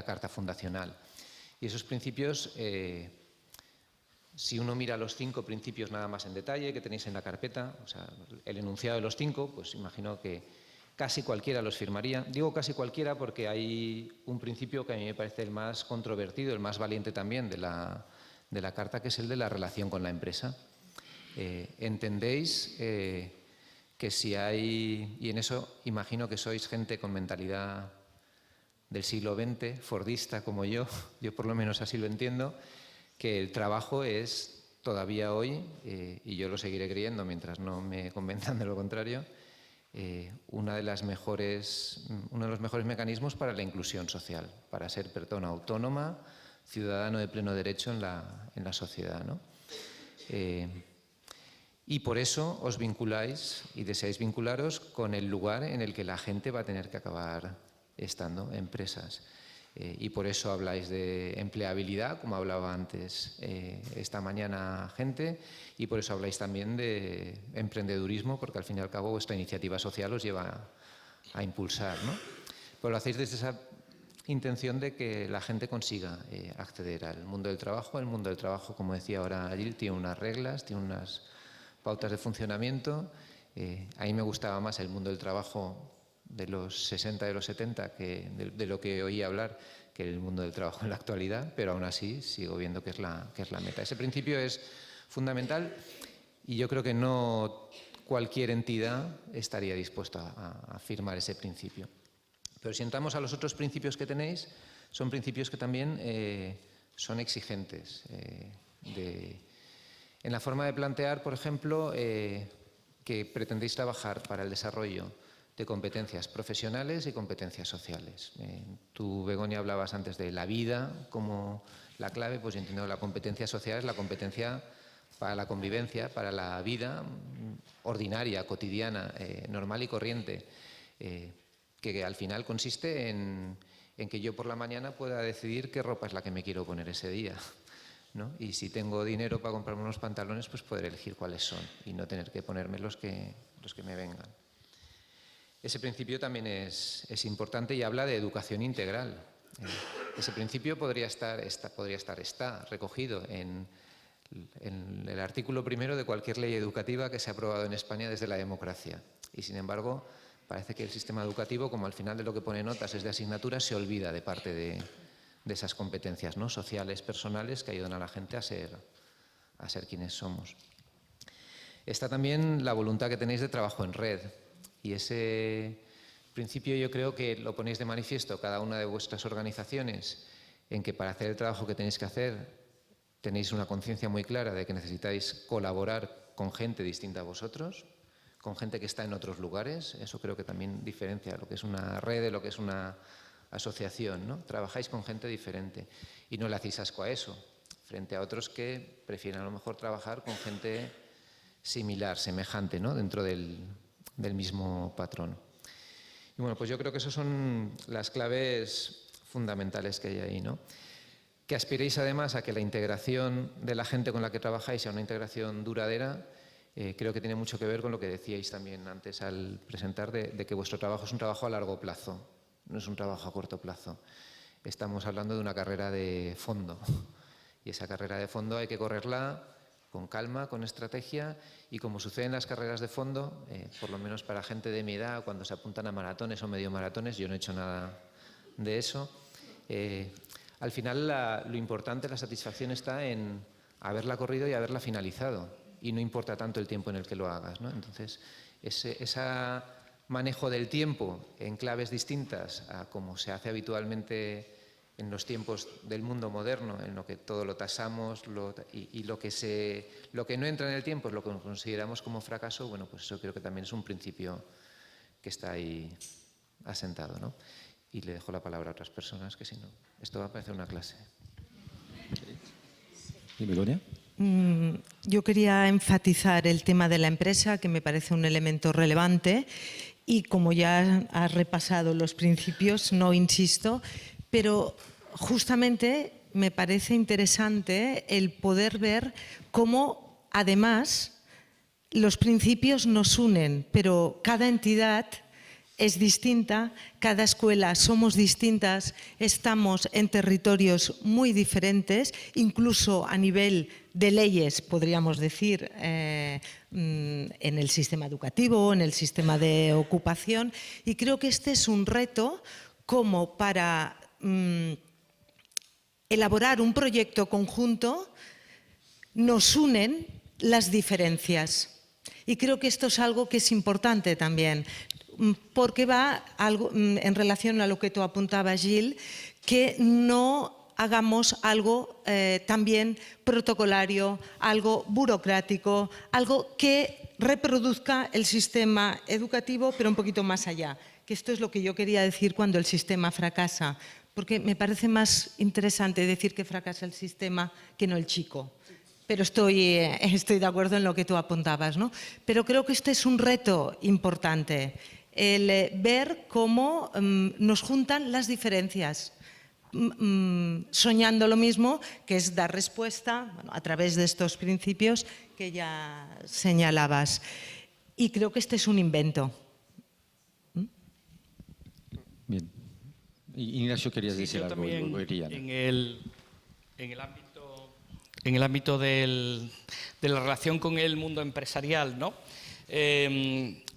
S7: Carta Fundacional. Y esos principios, si uno mira los 5 principios nada más en detalle que tenéis en la carpeta, o sea, el enunciado de los 5, pues imagino que casi cualquiera los firmaría. Digo casi cualquiera porque hay un principio que a mí me parece el más controvertido, el más valiente también de la Carta, que es el de la relación con la empresa. ¿Entendéis que si hay, y en eso imagino que sois gente con mentalidad del siglo XX, fordista como yo por lo menos así lo entiendo, que el trabajo es todavía hoy, y yo lo seguiré creyendo mientras no me convenzan de lo contrario, uno de los mejores mecanismos para la inclusión social, para ser persona autónoma, ciudadano de pleno derecho en la sociedad, ¿no? Y por eso os vinculáis y deseáis vincularos con el lugar en el que la gente va a tener que acabar estando, empresas. Y por eso habláis de empleabilidad, como hablaba antes esta mañana gente, y por eso habláis también de emprendedurismo, porque al fin y al cabo vuestra iniciativa social os lleva a impulsar, ¿no? Pero lo hacéis desde esa intención de que la gente consiga acceder al mundo del trabajo. El mundo del trabajo, como decía ahora Gil, tiene unas reglas, tiene unas pautas de funcionamiento. A mí me gustaba más el mundo del trabajo de los 60, de los 70, de lo que oí hablar, que el mundo del trabajo en la actualidad, pero aún así sigo viendo que es la meta. Ese principio es fundamental y yo creo que no cualquier entidad estaría dispuesta a firmar ese principio. Pero si entramos a los otros principios que tenéis, son principios que también son exigentes. En la forma de plantear, por ejemplo, que pretendéis trabajar para el desarrollo de competencias profesionales y competencias sociales. Tú, Begoña, hablabas antes de la vida como la clave, pues yo entiendo que la competencia social es la competencia para la convivencia, para la vida ordinaria, cotidiana, normal y corriente, que al final consiste en que yo por la mañana pueda decidir qué ropa es la que me quiero poner ese día, ¿no? Y si tengo dinero para comprarme unos pantalones, pues poder elegir cuáles son y no tener que ponerme los que me vengan. Ese principio también es importante y habla de educación integral. Ese principio está recogido en el artículo primero de cualquier ley educativa que se ha aprobado en España desde la democracia. Y sin embargo, parece que el sistema educativo, como al final de lo que pone notas es de asignaturas, se olvida de parte de esas competencias, ¿no?, sociales, personales, que ayudan a la gente a ser quienes somos. Está también la voluntad que tenéis de trabajo en red. Y ese principio yo creo que lo ponéis de manifiesto cada una de vuestras organizaciones, en que para hacer el trabajo que tenéis que hacer tenéis una conciencia muy clara de que necesitáis colaborar con gente distinta a vosotros, con gente que está en otros lugares. Eso creo que también diferencia lo que es una red de lo que es una asociación, ¿no? Trabajáis con gente diferente y no le hacéis asco a eso, frente a otros que prefieren a lo mejor trabajar con gente similar, semejante, ¿no?, dentro del mismo patrón. Y bueno, pues yo creo que esas son las claves fundamentales que hay ahí, ¿no? Que aspiréis además a que la integración de la gente con la que trabajáis sea una integración duradera. Creo que tiene mucho que ver con lo que decíais también antes al presentar de que vuestro trabajo es un trabajo a largo plazo, no es un trabajo a corto plazo. Estamos hablando de una carrera de fondo y esa carrera de fondo hay que correrla con calma, con estrategia y, como sucede en las carreras de fondo, por lo menos para gente de mi edad, cuando se apuntan a maratones o medio maratones, yo no he hecho nada de eso, al final lo importante, la satisfacción está en haberla corrido y haberla finalizado y no importa tanto el tiempo en el que lo hagas, ¿no? Entonces, ese manejo del tiempo en claves distintas a como se hace habitualmente en los tiempos del mundo moderno, en lo que todo lo tasamos y lo que no entra en el tiempo es lo que consideramos como fracaso. Bueno, pues eso creo que también es un principio que está ahí asentado, ¿no? Y le dejo la palabra a otras personas, que si no, esto va a parecer una clase.
S1: ¿Y Begoña?
S6: Yo quería enfatizar el tema de la empresa, que me parece un elemento relevante, y como ya has repasado los principios, no insisto, pero justamente me parece interesante el poder ver cómo, además, los principios nos unen, pero cada entidad es distinta, cada escuela somos distintas, estamos en territorios muy diferentes, incluso a nivel de leyes, podríamos decir, en el sistema educativo, en el sistema de ocupación, y creo que este es un reto como para elaborar un proyecto conjunto, nos unen las diferencias. Y creo que esto es algo que es importante también. porque va algo, en relación a lo que tú apuntabas, Gil, que no hagamos algo también protocolario, algo burocrático, algo que reproduzca el sistema educativo, pero un poquito más allá. Que esto es lo que yo quería decir cuando el sistema fracasa, porque me parece más interesante decir que fracasa el sistema que no el chico. Pero estoy de acuerdo en lo que tú apuntabas, ¿no? Pero creo que este es un reto importante, el ver cómo nos juntan las diferencias, soñando lo mismo, que es dar respuesta a través de estos principios que ya señalabas. Y creo que este es un invento.
S1: Bien. Ignacio, querías decir
S4: yo
S1: algo.
S4: También
S1: luego Iriana.
S4: En el ámbito de la relación con el mundo empresarial, ¿no?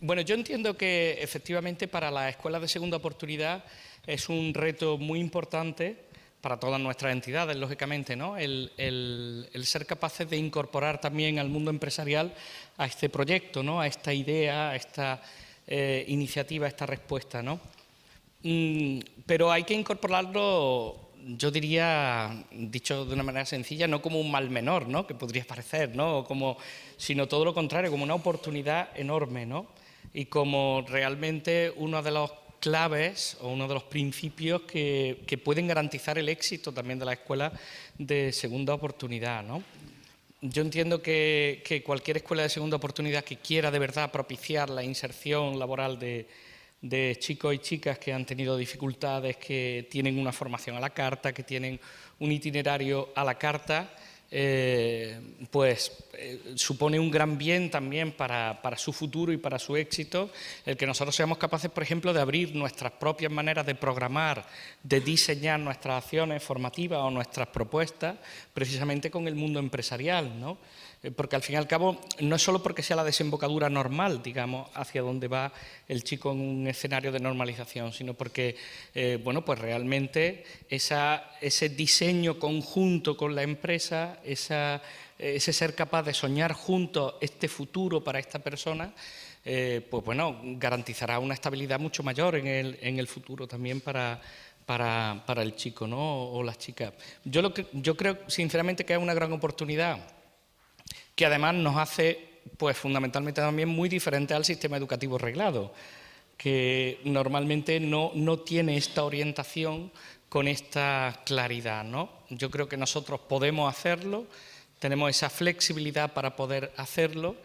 S4: Bueno, yo entiendo que efectivamente para las escuelas de segunda oportunidad es un reto muy importante para todas nuestras entidades, lógicamente, ¿no? El ser capaces de incorporar también al mundo empresarial a este proyecto, ¿no? A esta idea, a esta iniciativa, a esta respuesta, ¿no? Pero hay que incorporarlo, yo diría, dicho de una manera sencilla, no como un mal menor, ¿no? Que podría parecer, ¿no? Sino todo lo contrario, como una oportunidad enorme, ¿no? Y como realmente uno de los claves o uno de los principios que pueden garantizar el éxito también de la escuela de segunda oportunidad, ¿no? Yo entiendo que cualquier escuela de segunda oportunidad que quiera de verdad propiciar la inserción laboral de chicos y chicas que han tenido dificultades, que tienen una formación a la carta, que tienen un itinerario a la carta, supone un gran bien también para su futuro y para su éxito el que nosotros seamos capaces, por ejemplo, de abrir nuestras propias maneras de programar, de diseñar nuestras acciones formativas o nuestras propuestas precisamente con el mundo empresarial, ¿no? Porque al fin y al cabo no es solo porque sea la desembocadura normal, digamos, hacia donde va el chico en un escenario de normalización, sino porque, bueno, pues realmente ese diseño conjunto con la empresa, ese ser capaz de soñar juntos este futuro para esta persona, pues bueno, garantizará una estabilidad mucho mayor en el futuro también para el chico, ¿no? O las chicas. Yo creo sinceramente que es una gran oportunidad que además nos hace, pues fundamentalmente también muy diferentes al sistema educativo reglado, que normalmente no tiene esta orientación con esta claridad, ¿no? Yo creo que nosotros podemos hacerlo, tenemos esa flexibilidad para poder hacerlo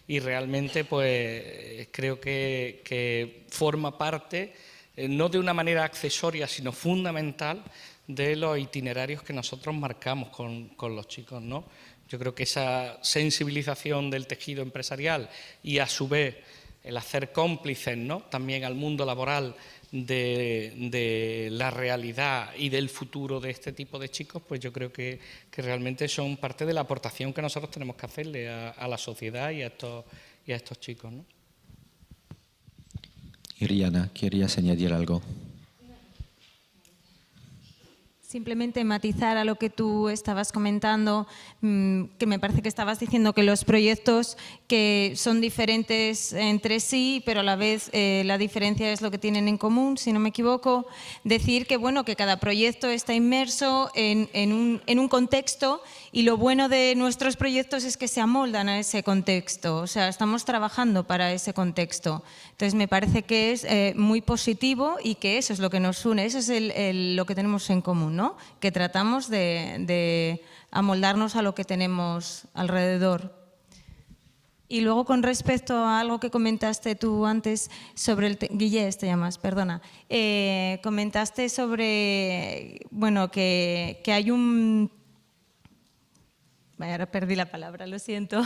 S4: y realmente pues creo que forma parte, no de una manera accesoria, sino fundamental de los itinerarios que nosotros marcamos con los chicos, ¿no? Yo creo que esa sensibilización del tejido empresarial y a su vez el hacer cómplices, ¿no? También al mundo laboral de la realidad y del futuro de este tipo de chicos, pues yo creo que realmente son parte de la aportación que nosotros tenemos que hacerle a la sociedad y a estos chicos, ¿no?
S1: Iriana, ¿querías añadir algo?
S3: Simplemente matizar a lo que tú estabas comentando, que me parece que estabas diciendo que los proyectos que son diferentes entre sí, pero a la vez la diferencia es lo que tienen en común, si no me equivoco. Decir que, bueno, que cada proyecto está inmerso en un contexto y lo bueno de nuestros proyectos es que se amoldan a ese contexto, o sea, estamos trabajando para ese contexto. Entonces, me parece que es muy positivo y que eso es lo que nos une, eso es lo que tenemos en común, ¿no? Que tratamos de amoldarnos a lo que tenemos alrededor. Y luego, con respecto a algo que comentaste tú antes sobre Guillés, te llamas, perdona. Comentaste sobre, bueno, que hay un... Vaya, ahora perdí la palabra, lo siento.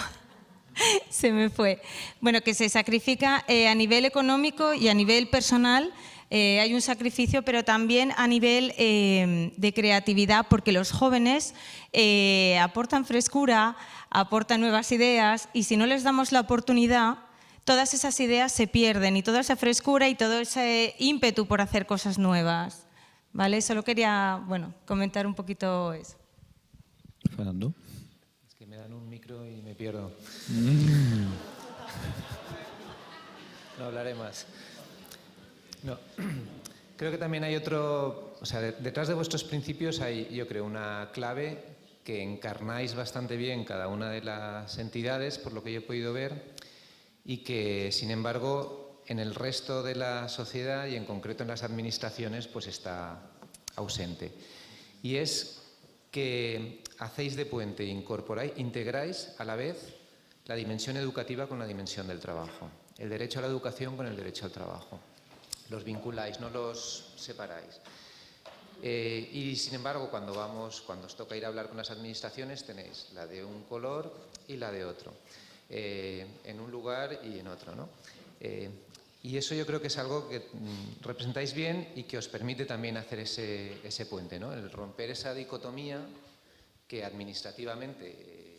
S3: Se me fue. Bueno, que se sacrifica a nivel económico y a nivel personal. Hay un sacrificio, pero también a nivel de creatividad, porque los jóvenes aportan frescura, aportan nuevas ideas y si no les damos la oportunidad, todas esas ideas se pierden y toda esa frescura y todo ese ímpetu por hacer cosas nuevas. ¿Vale? Solo quería, bueno, comentar un poquito eso.
S1: Fernando.
S7: Es que me dan un micro y me pierdo. No hablaré más. No. Creo que también hay otro, o sea, detrás de vuestros principios hay, yo creo, una clave que encarnáis bastante bien cada una de las entidades, por lo que yo he podido ver, y que, sin embargo, en el resto de la sociedad y en concreto en las administraciones, pues está ausente. Y es que hacéis de puente, integráis a la vez la dimensión educativa con la dimensión del trabajo, el derecho a la educación con el derecho al trabajo. Los vinculáis, no los separáis. Y sin embargo, cuando os toca ir a hablar con las administraciones, tenéis la de un color y la de otro, en un lugar y en otro, ¿no? Y eso yo creo que es algo que representáis bien y que os permite también hacer ese puente, ¿no? El romper esa dicotomía que administrativamente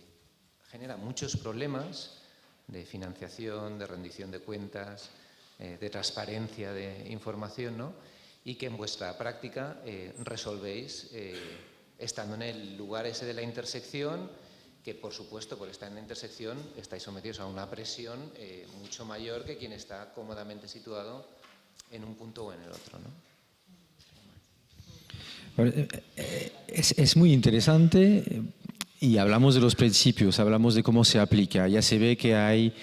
S7: genera muchos problemas de financiación, de rendición de cuentas, de transparencia de información, ¿no? Y que en vuestra práctica resolvéis estando en el lugar ese de la intersección, que por supuesto por estar en la intersección estáis sometidos a una presión mucho mayor que quien está cómodamente situado en un punto o en el otro, ¿no?
S1: Es muy interesante y hablamos de los principios, hablamos de cómo se aplica. Ya se ve que hay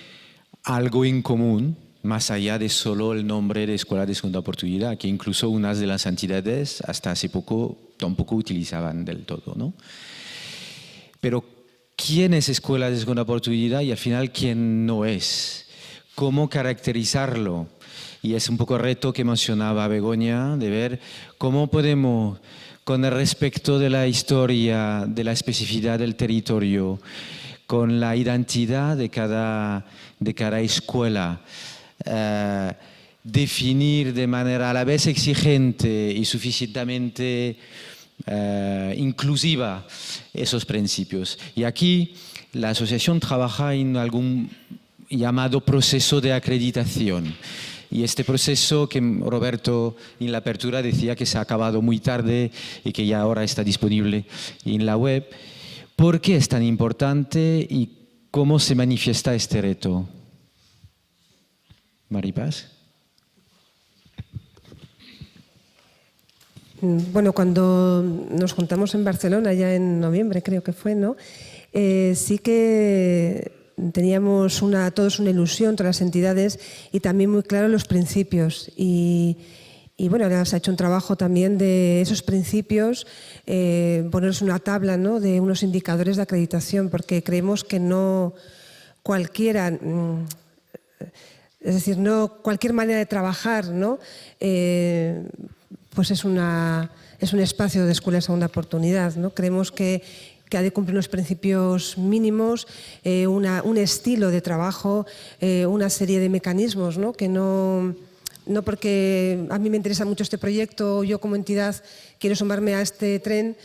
S1: algo en común, más allá de solo el nombre de Escuela de Segunda Oportunidad, que incluso unas de las entidades hasta hace poco tampoco utilizaban del todo, ¿no? Pero ¿quién es Escuela de Segunda Oportunidad y al final quién no es? ¿Cómo caracterizarlo? Y es un poco el reto que mencionaba Begoña, de ver cómo podemos, con el respecto de la historia, de la especificidad del territorio, con la identidad de cada escuela, definir de manera a la vez exigente y suficientemente inclusiva esos principios. Y aquí la asociación trabaja en algún llamado proceso de acreditación. Y este proceso que Roberto en la apertura decía que se ha acabado muy tarde y que ya ahora está disponible en la web. ¿Por qué es tan importante y cómo se manifiesta este reto? Maripaz.
S2: Bueno, cuando nos juntamos en Barcelona, ya en noviembre creo que fue, ¿no? Sí que teníamos todos una ilusión, todas las entidades, y también muy claros los principios. Y bueno, ahora se ha hecho un trabajo también de esos principios, ponernos una tabla, ¿no?, de unos indicadores de acreditación, porque creemos que no cualquiera, es decir, no cualquier manera de trabajar, ¿no?, pues es un espacio de escuela de segunda oportunidad, ¿no? Creemos que ha de cumplir unos principios mínimos, un estilo de trabajo, una serie de mecanismos, ¿no?, que no porque a mí me interesa mucho este proyecto, yo como entidad quiero sumarme a este tren,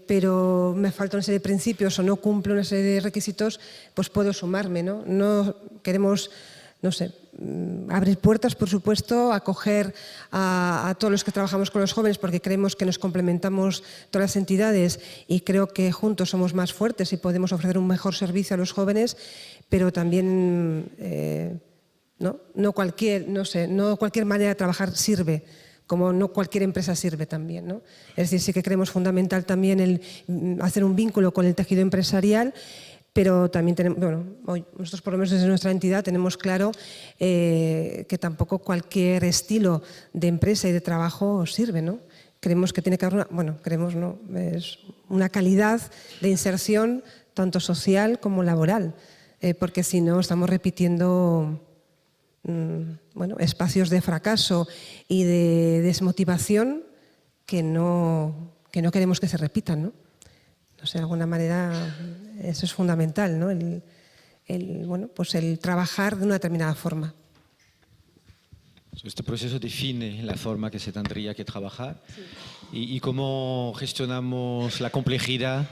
S2: pero me falta una serie de principios o no cumplo una serie de requisitos, pues puedo sumarme, ¿no? No queremos, no sé, abrir puertas, por supuesto, acoger a todos los que trabajamos con los jóvenes, porque creemos que nos complementamos todas las entidades y creo que juntos somos más fuertes y podemos ofrecer un mejor servicio a los jóvenes, pero también no cualquier manera de trabajar sirve, como no cualquier empresa sirve también, ¿no? Es decir, sí que creemos fundamental también el hacer un vínculo con el tejido empresarial, pero también tenemos, bueno, hoy nosotros por lo menos desde nuestra entidad tenemos claro que tampoco cualquier estilo de empresa y de trabajo sirve, ¿no? Creemos que tiene que haber es una calidad de inserción tanto social como laboral, porque si no estamos repitiendo espacios de fracaso y de desmotivación que no queremos que se repitan, ¿no? No sé, de alguna manera eso es fundamental, ¿no? El trabajar de una determinada forma.
S1: Este proceso define la forma que se tendría que trabajar. Sí. Y cómo gestionamos la complejidad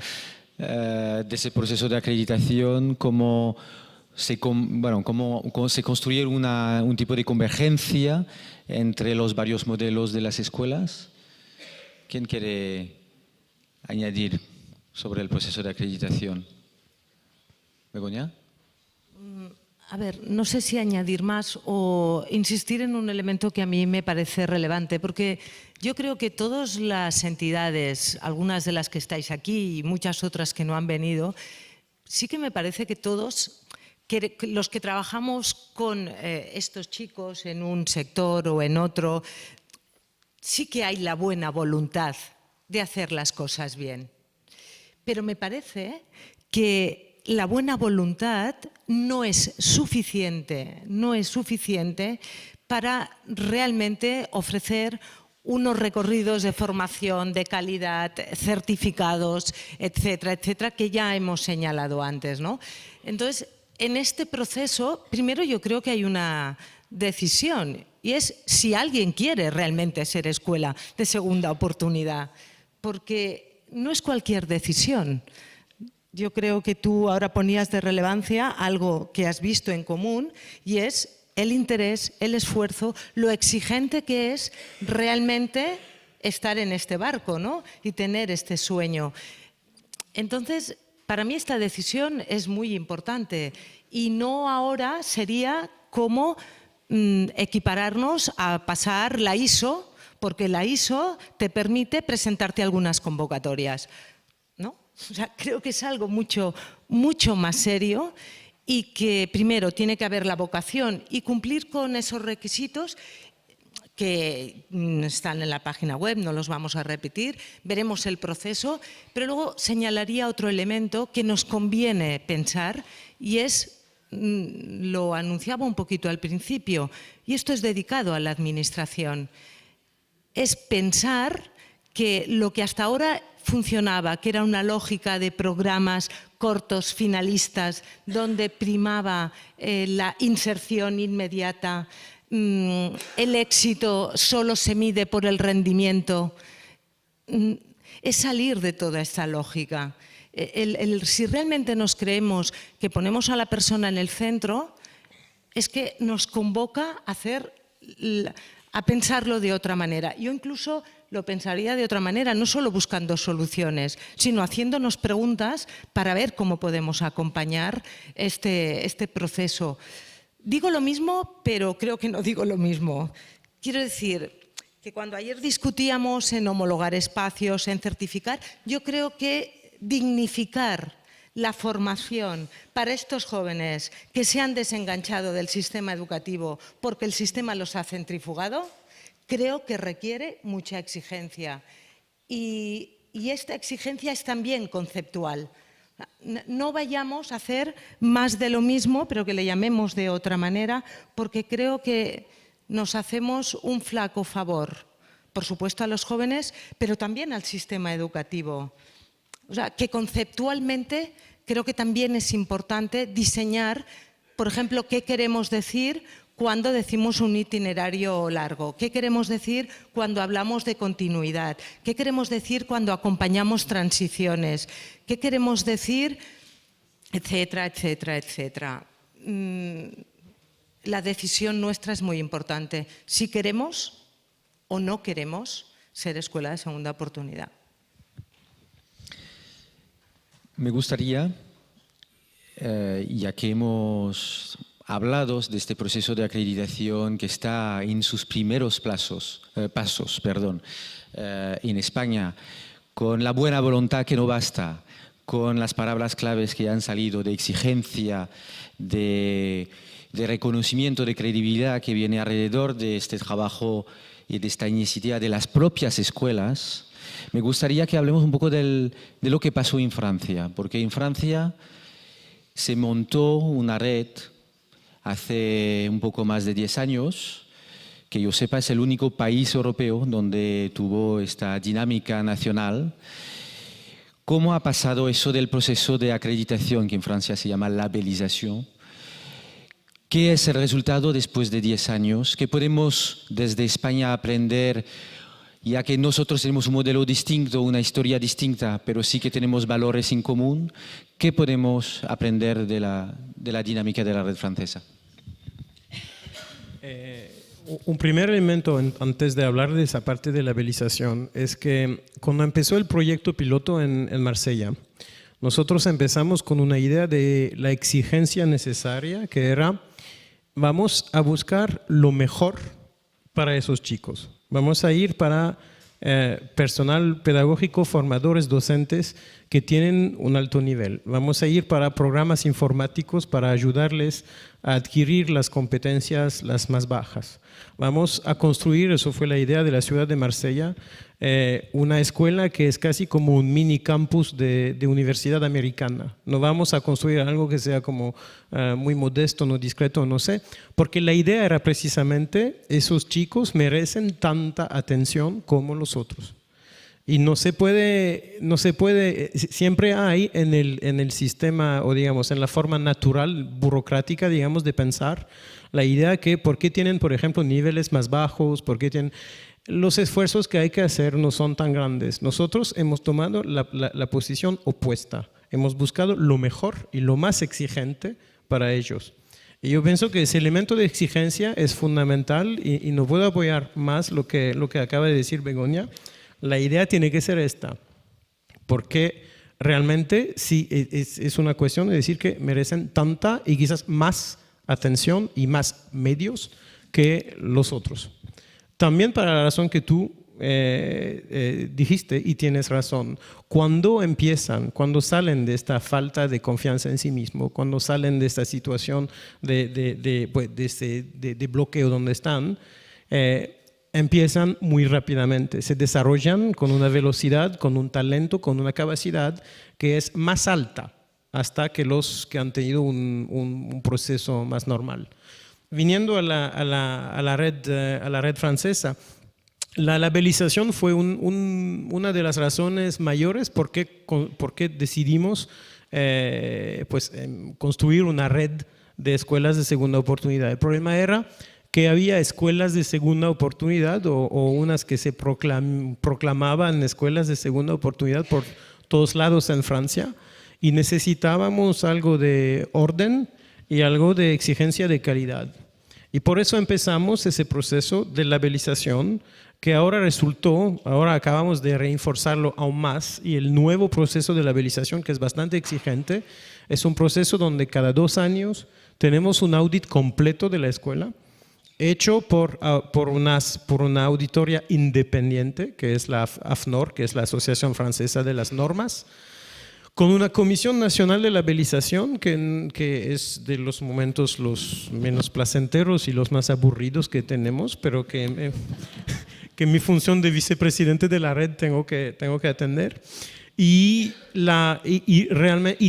S1: de ese proceso de acreditación, cómo se construye un tipo de convergencia entre los varios modelos de las escuelas. ¿Quién quiere añadir sobre el proceso de acreditación? ¿Begoña?
S6: A ver, no sé si añadir más o insistir en un elemento que a mí me parece relevante, porque yo creo que todas las entidades, algunas de las que estáis aquí y muchas otras que no han venido, sí que me parece que todos, los que trabajamos con estos chicos en un sector o en otro, sí que hay la buena voluntad de hacer las cosas bien. Pero me parece que la buena voluntad no es suficiente para realmente ofrecer unos recorridos de formación, de calidad, certificados, etcétera, etcétera, que ya hemos señalado antes, ¿no? Entonces, en este proceso, primero yo creo que hay una decisión y es si alguien quiere realmente ser escuela de segunda oportunidad, porque no es cualquier decisión. Yo creo que tú ahora ponías de relevancia algo que has visto en común y es el interés, el esfuerzo, lo exigente que es realmente estar en este barco, ¿no? Y tener este sueño. Entonces, para mí esta decisión es muy importante y no ahora sería como equipararnos a pasar la ISO, porque la ISO te permite presentarte algunas convocatorias, ¿no? O sea, creo que es algo mucho más serio y que primero tiene que haber la vocación y cumplir con esos requisitos que están en la página web, no los vamos a repetir, veremos el proceso, pero luego señalaría otro elemento que nos conviene pensar y es, lo anunciaba un poquito al principio, y esto es dedicado a la administración, es pensar que lo que hasta ahora funcionaba, que era una lógica de programas cortos, finalistas, donde primaba la inserción inmediata, el éxito solo se mide por el rendimiento, es salir de toda esta lógica. Si realmente nos creemos que ponemos a la persona en el centro, es que nos convoca a pensarlo de otra manera. Yo incluso lo pensaría de otra manera, no solo buscando soluciones, sino haciéndonos preguntas para ver cómo podemos acompañar este proceso. Digo lo mismo, pero creo que no digo lo mismo. Quiero decir que cuando ayer discutíamos en homologar espacios, en certificar, yo creo que dignificar la formación para estos jóvenes que se han desenganchado del sistema educativo porque el sistema los ha centrifugado, creo que requiere mucha exigencia. Y esta exigencia es también conceptual. No vayamos a hacer más de lo mismo, pero que le llamemos de otra manera, porque creo que nos hacemos un flaco favor, por supuesto a los jóvenes, pero también al sistema educativo. O sea, que conceptualmente creo que también es importante diseñar, por ejemplo, qué queremos decir cuando decimos un itinerario largo, qué queremos decir cuando hablamos de continuidad, qué queremos decir cuando acompañamos transiciones, qué queremos decir, etcétera, etcétera, etcétera. La decisión nuestra es muy importante, si queremos o no queremos ser escuela de segunda oportunidad.
S1: Me gustaría, ya que hemos hablado de este proceso de acreditación que está en sus primeros pasos, en España, con la buena voluntad que no basta, con las palabras claves que han salido de exigencia, de reconocimiento, de credibilidad que viene alrededor de este trabajo y de esta iniciativa de las propias escuelas. Me gustaría que hablemos un poco de lo que pasó en Francia, porque en Francia se montó una red hace un poco más de 10 años, que yo sepa es el único país europeo donde tuvo esta dinámica nacional. ¿Cómo ha pasado eso del proceso de acreditación, que en Francia se llama labelización? ¿Qué es el resultado después de 10 años? ¿Qué podemos desde España aprender? Ya que nosotros tenemos un modelo distinto, una historia distinta, pero sí que tenemos valores en común, ¿qué podemos aprender de la dinámica de la red francesa?
S5: Un primer elemento antes de hablar de esa parte de labelización es que cuando empezó el proyecto piloto en Marsella, Nosotros empezamos con una idea de la exigencia necesaria, que era, vamos a buscar lo mejor para esos chicos. Vamos a ir para personal pedagógico, formadores, docentes que tienen un alto nivel. Vamos a ir para programas informáticos para ayudarles a adquirir las competencias las más bajas. Vamos a construir, eso fue la idea de la ciudad de Marsella, una escuela que es casi como un mini campus de universidad americana. No vamos a construir algo que sea como muy modesto, no discreto, no sé, porque la idea era precisamente esos chicos merecen tanta atención como los otros. Y no se puede, siempre hay en el sistema, o digamos, en la forma natural, burocrática, digamos, de pensar, la idea que por qué tienen, por ejemplo, niveles más bajos, por qué tienen... Los esfuerzos que hay que hacer no son tan grandes. Nosotros hemos tomado la posición opuesta. Hemos buscado lo mejor y lo más exigente para ellos. Y yo pienso que ese elemento de exigencia es fundamental y no puedo apoyar más lo que acaba de decir Begoña. La idea tiene que ser esta, porque realmente sí es una cuestión de decir que merecen tanta y quizás más atención y más medios que los otros. También para la razón que tú dijiste, y tienes razón, cuando salen de esta falta de confianza en sí mismo, cuando salen de esta situación de bloqueo donde están, empiezan muy rápidamente, se desarrollan con una velocidad, con un talento, con una capacidad que es más alta hasta que los que han tenido un proceso más normal. Viniendo a la red francesa, la labelización fue una de las razones mayores por qué decidimos construir una red de escuelas de segunda oportunidad. El problema era que había escuelas de segunda oportunidad o unas que se proclamaban escuelas de segunda oportunidad por todos lados en Francia, y necesitábamos algo de orden y algo de exigencia de calidad. Y por eso empezamos ese proceso de labelización que ahora acabamos de reforzarlo aún más, y el nuevo proceso de labelización, que es bastante exigente, es un proceso donde cada 2 años tenemos un audit completo de la escuela, hecho por una auditoría independiente, que es la AFNOR, que es la Asociación Francesa de las Normas, con una Comisión Nacional de Labelización, que es de los momentos los menos placenteros y los más aburridos que tenemos, pero que en mi función de vicepresidente de la red tengo que atender. Y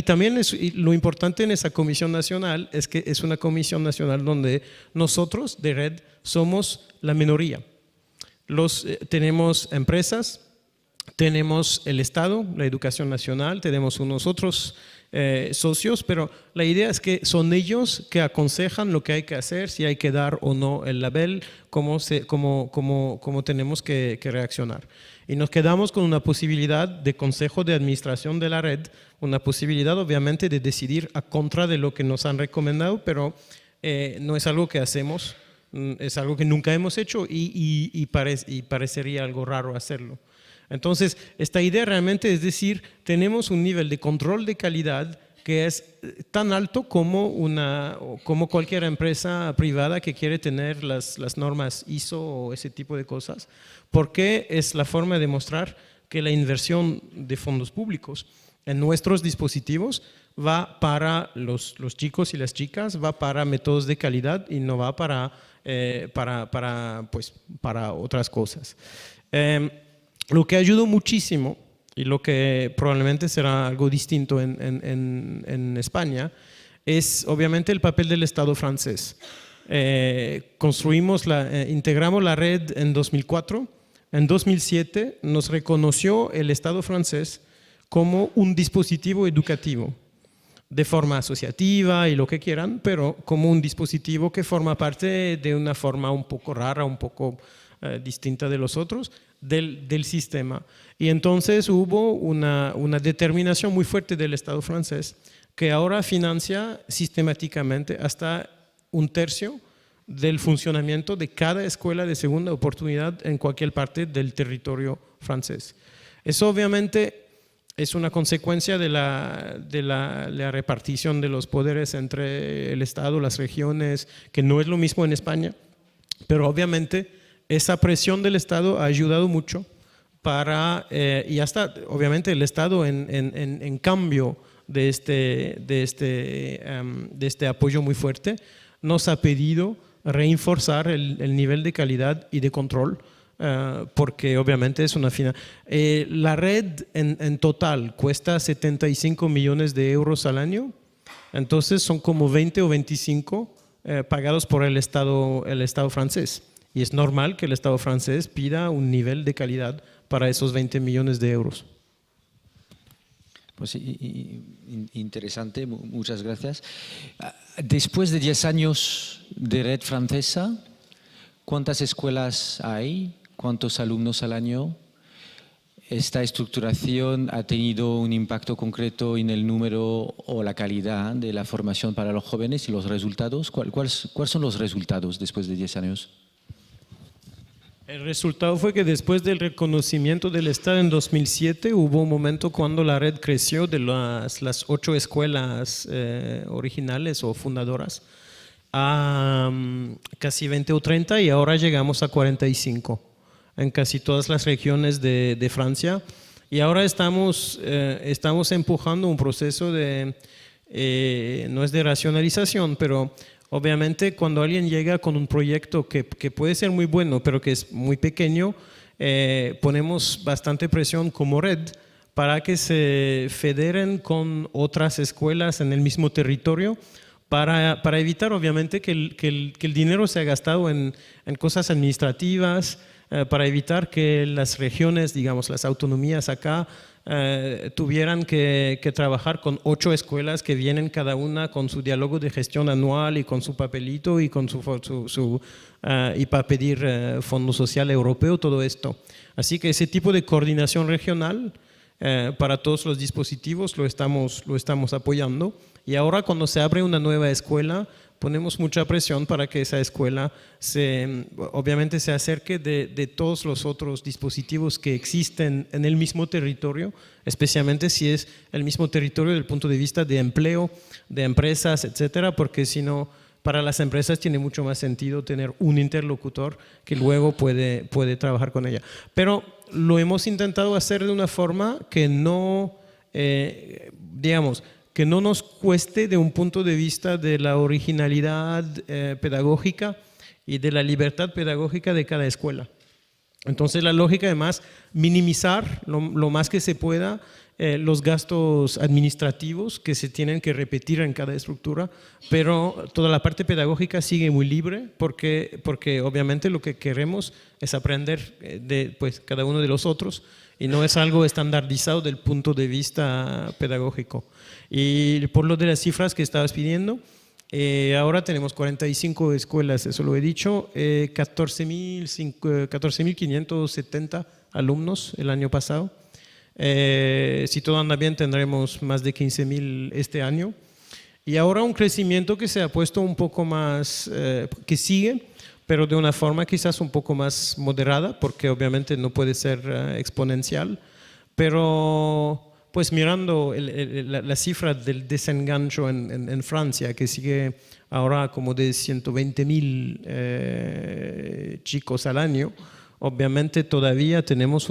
S5: también lo importante en esa comisión nacional es que es una comisión nacional donde nosotros de red somos la minoría. Tenemos empresas, tenemos el Estado, la educación nacional, tenemos unos otros socios, pero la idea es que son ellos que aconsejan lo que hay que hacer, si hay que dar o no el label, cómo tenemos que reaccionar. Y nos quedamos con una posibilidad de consejo de administración de la red, una posibilidad obviamente de decidir a contra de lo que nos han recomendado, pero no es algo que hacemos, es algo que nunca hemos hecho y parecería algo raro hacerlo. Entonces, esta idea realmente es decir, tenemos un nivel de control de calidad que es tan alto como cualquier empresa privada que quiere tener las normas ISO o ese tipo de cosas, porque es la forma de demostrar que la inversión de fondos públicos en nuestros dispositivos va para los chicos y las chicas, va para métodos de calidad y no va para otras cosas. Lo que ayudó muchísimo, y lo que probablemente será algo distinto en España, es obviamente el papel del Estado francés. Integramos la red en 2004. En 2007 nos reconoció el Estado francés como un dispositivo educativo, de forma asociativa y lo que quieran, pero como un dispositivo que forma parte de una forma un poco rara, un poco distinta de los otros, del sistema. Y entonces hubo una determinación muy fuerte del Estado francés que ahora financia sistemáticamente hasta 1/3 del funcionamiento de cada escuela de segunda oportunidad en cualquier parte del territorio francés. Eso obviamente es una consecuencia de la repartición de los poderes entre el Estado, las regiones, que no es lo mismo en España, pero obviamente esa presión del Estado ha ayudado mucho y hasta obviamente el Estado en cambio de este apoyo muy fuerte nos ha pedido reforzar el nivel de calidad y de control. Porque obviamente es una final. La red en total cuesta 75 millones de euros al año, entonces son como 20 o 25 pagados por el Estado francés. Y es normal que el Estado francés pida un nivel de calidad para esos 20 millones de euros.
S1: Pues interesante, muchas gracias. Después de 10 años de red francesa, ¿cuántas escuelas hay? ¿Cuántos alumnos al año? ¿Esta estructuración ha tenido un impacto concreto en el número o la calidad de la formación para los jóvenes y los resultados? ¿Cuáles son los resultados después de 10 años?
S5: El resultado fue que después del reconocimiento del Estado en 2007 hubo un momento cuando la red creció de las 8 escuelas originales o fundadoras a casi 20 o 30 y ahora llegamos a 45 en casi todas las regiones de Francia. Y ahora estamos empujando un proceso no es de racionalización, pero obviamente cuando alguien llega con un proyecto que puede ser muy bueno, pero que es muy pequeño, ponemos bastante presión como red para que se federen con otras escuelas en el mismo territorio, para evitar obviamente que el dinero sea gastado en cosas administrativas, para evitar que las regiones, digamos, las autonomías acá, tuvieran que trabajar con 8 escuelas que vienen cada una con su diálogo de gestión anual y con su papelito y con y para pedir Fondo Social Europeo, todo esto. Así que ese tipo de coordinación regional para todos los dispositivos lo estamos apoyando. Y ahora cuando se abre una nueva escuela, ponemos mucha presión para que esa escuela obviamente se acerque de todos los otros dispositivos que existen en el mismo territorio, especialmente si es el mismo territorio desde el punto de vista de empleo, de empresas, etcétera, porque si no, para las empresas tiene mucho más sentido tener un interlocutor que luego puede trabajar con ella. Pero lo hemos intentado hacer de una forma que no, que no nos cueste de un punto de vista de la originalidad pedagógica y de la libertad pedagógica de cada escuela. Entonces la lógica además minimizar lo más que se pueda los gastos administrativos que se tienen que repetir en cada estructura, pero toda la parte pedagógica sigue muy libre porque obviamente lo que queremos es aprender de cada uno de los otros y no es algo estandarizado del punto de vista pedagógico. Y por lo de las cifras que estabas pidiendo, ahora tenemos 45 escuelas, eso lo he dicho, 14.570 alumnos el año pasado. Si todo anda bien tendremos más de 15.000 este año. Y ahora un crecimiento que se ha puesto un poco más, que sigue, pero de una forma quizás un poco más moderada, porque obviamente no puede ser exponencial, pero pues mirando la cifra del desengancho en Francia, que sigue ahora como de 120.000 chicos al año, obviamente todavía tenemos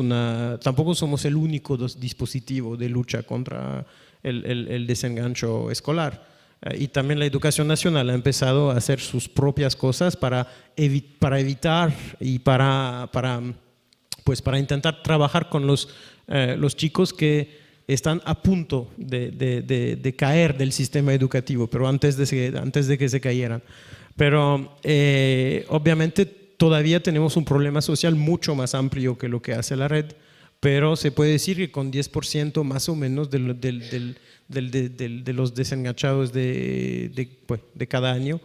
S5: tampoco somos el único dispositivo de lucha contra el desengancho escolar. Y también la Educación Nacional ha empezado a hacer sus propias cosas para evitar y para intentar trabajar con los chicos que están a punto de caer del sistema educativo, pero antes de que se cayeran. Pero obviamente todavía tenemos un problema social mucho más amplio que lo que hace la red, pero se puede decir que con 10% más o menos de los desenganchados de cada año,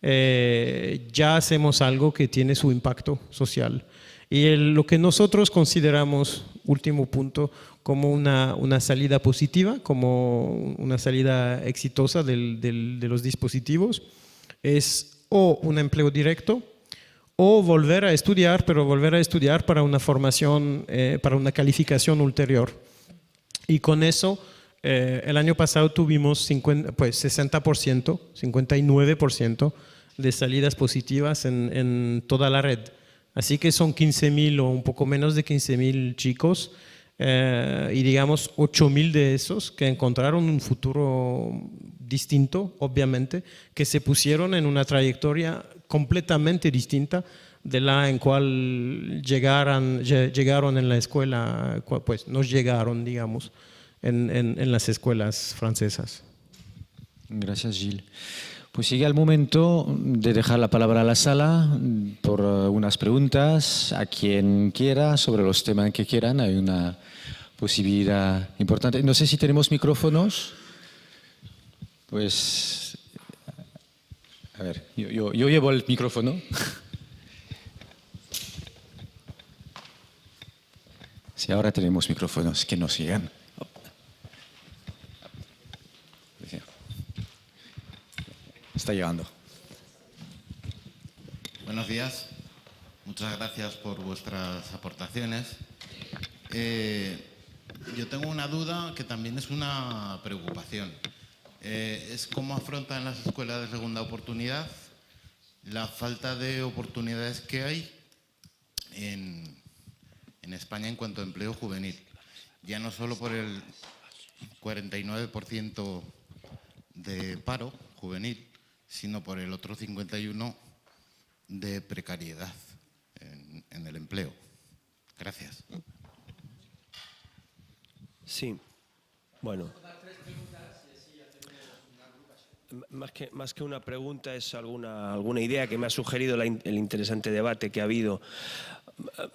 S5: ya hacemos algo que tiene su impacto social. Y lo que nosotros consideramos, último punto, como una salida positiva, como una salida exitosa de los dispositivos, es o un empleo directo o volver a estudiar, pero volver a estudiar para una formación, para una calificación ulterior. Y con eso, el año pasado tuvimos 60%, 59% de salidas positivas en toda la red. Así que son 15.000 o un poco menos de 15.000 chicos y digamos 8.000 de esos que encontraron un futuro distinto, obviamente, que se pusieron en una trayectoria completamente distinta de la en cual llegaron en la escuela, pues nos llegaron, digamos, en las escuelas francesas.
S1: Gracias, Gilles. Pues llega el momento de dejar la palabra a la sala por unas preguntas a quien quiera sobre los temas que quieran. Hay una posibilidad importante. No sé si tenemos micrófonos. Pues, a ver, yo llevo el micrófono. Sí, ahora tenemos micrófonos que nos llegan. Está llegando.
S8: Buenos días. Muchas gracias por vuestras aportaciones. Yo tengo una duda que también es una preocupación. Es cómo afrontan las escuelas de segunda oportunidad la falta de oportunidades que hay en España en cuanto a empleo juvenil. Ya no solo por el 49% de paro juvenil, sino por el otro 51% de precariedad en el empleo. Gracias.
S9: Sí, bueno. Más que una pregunta es alguna idea que me ha sugerido el interesante debate que ha habido.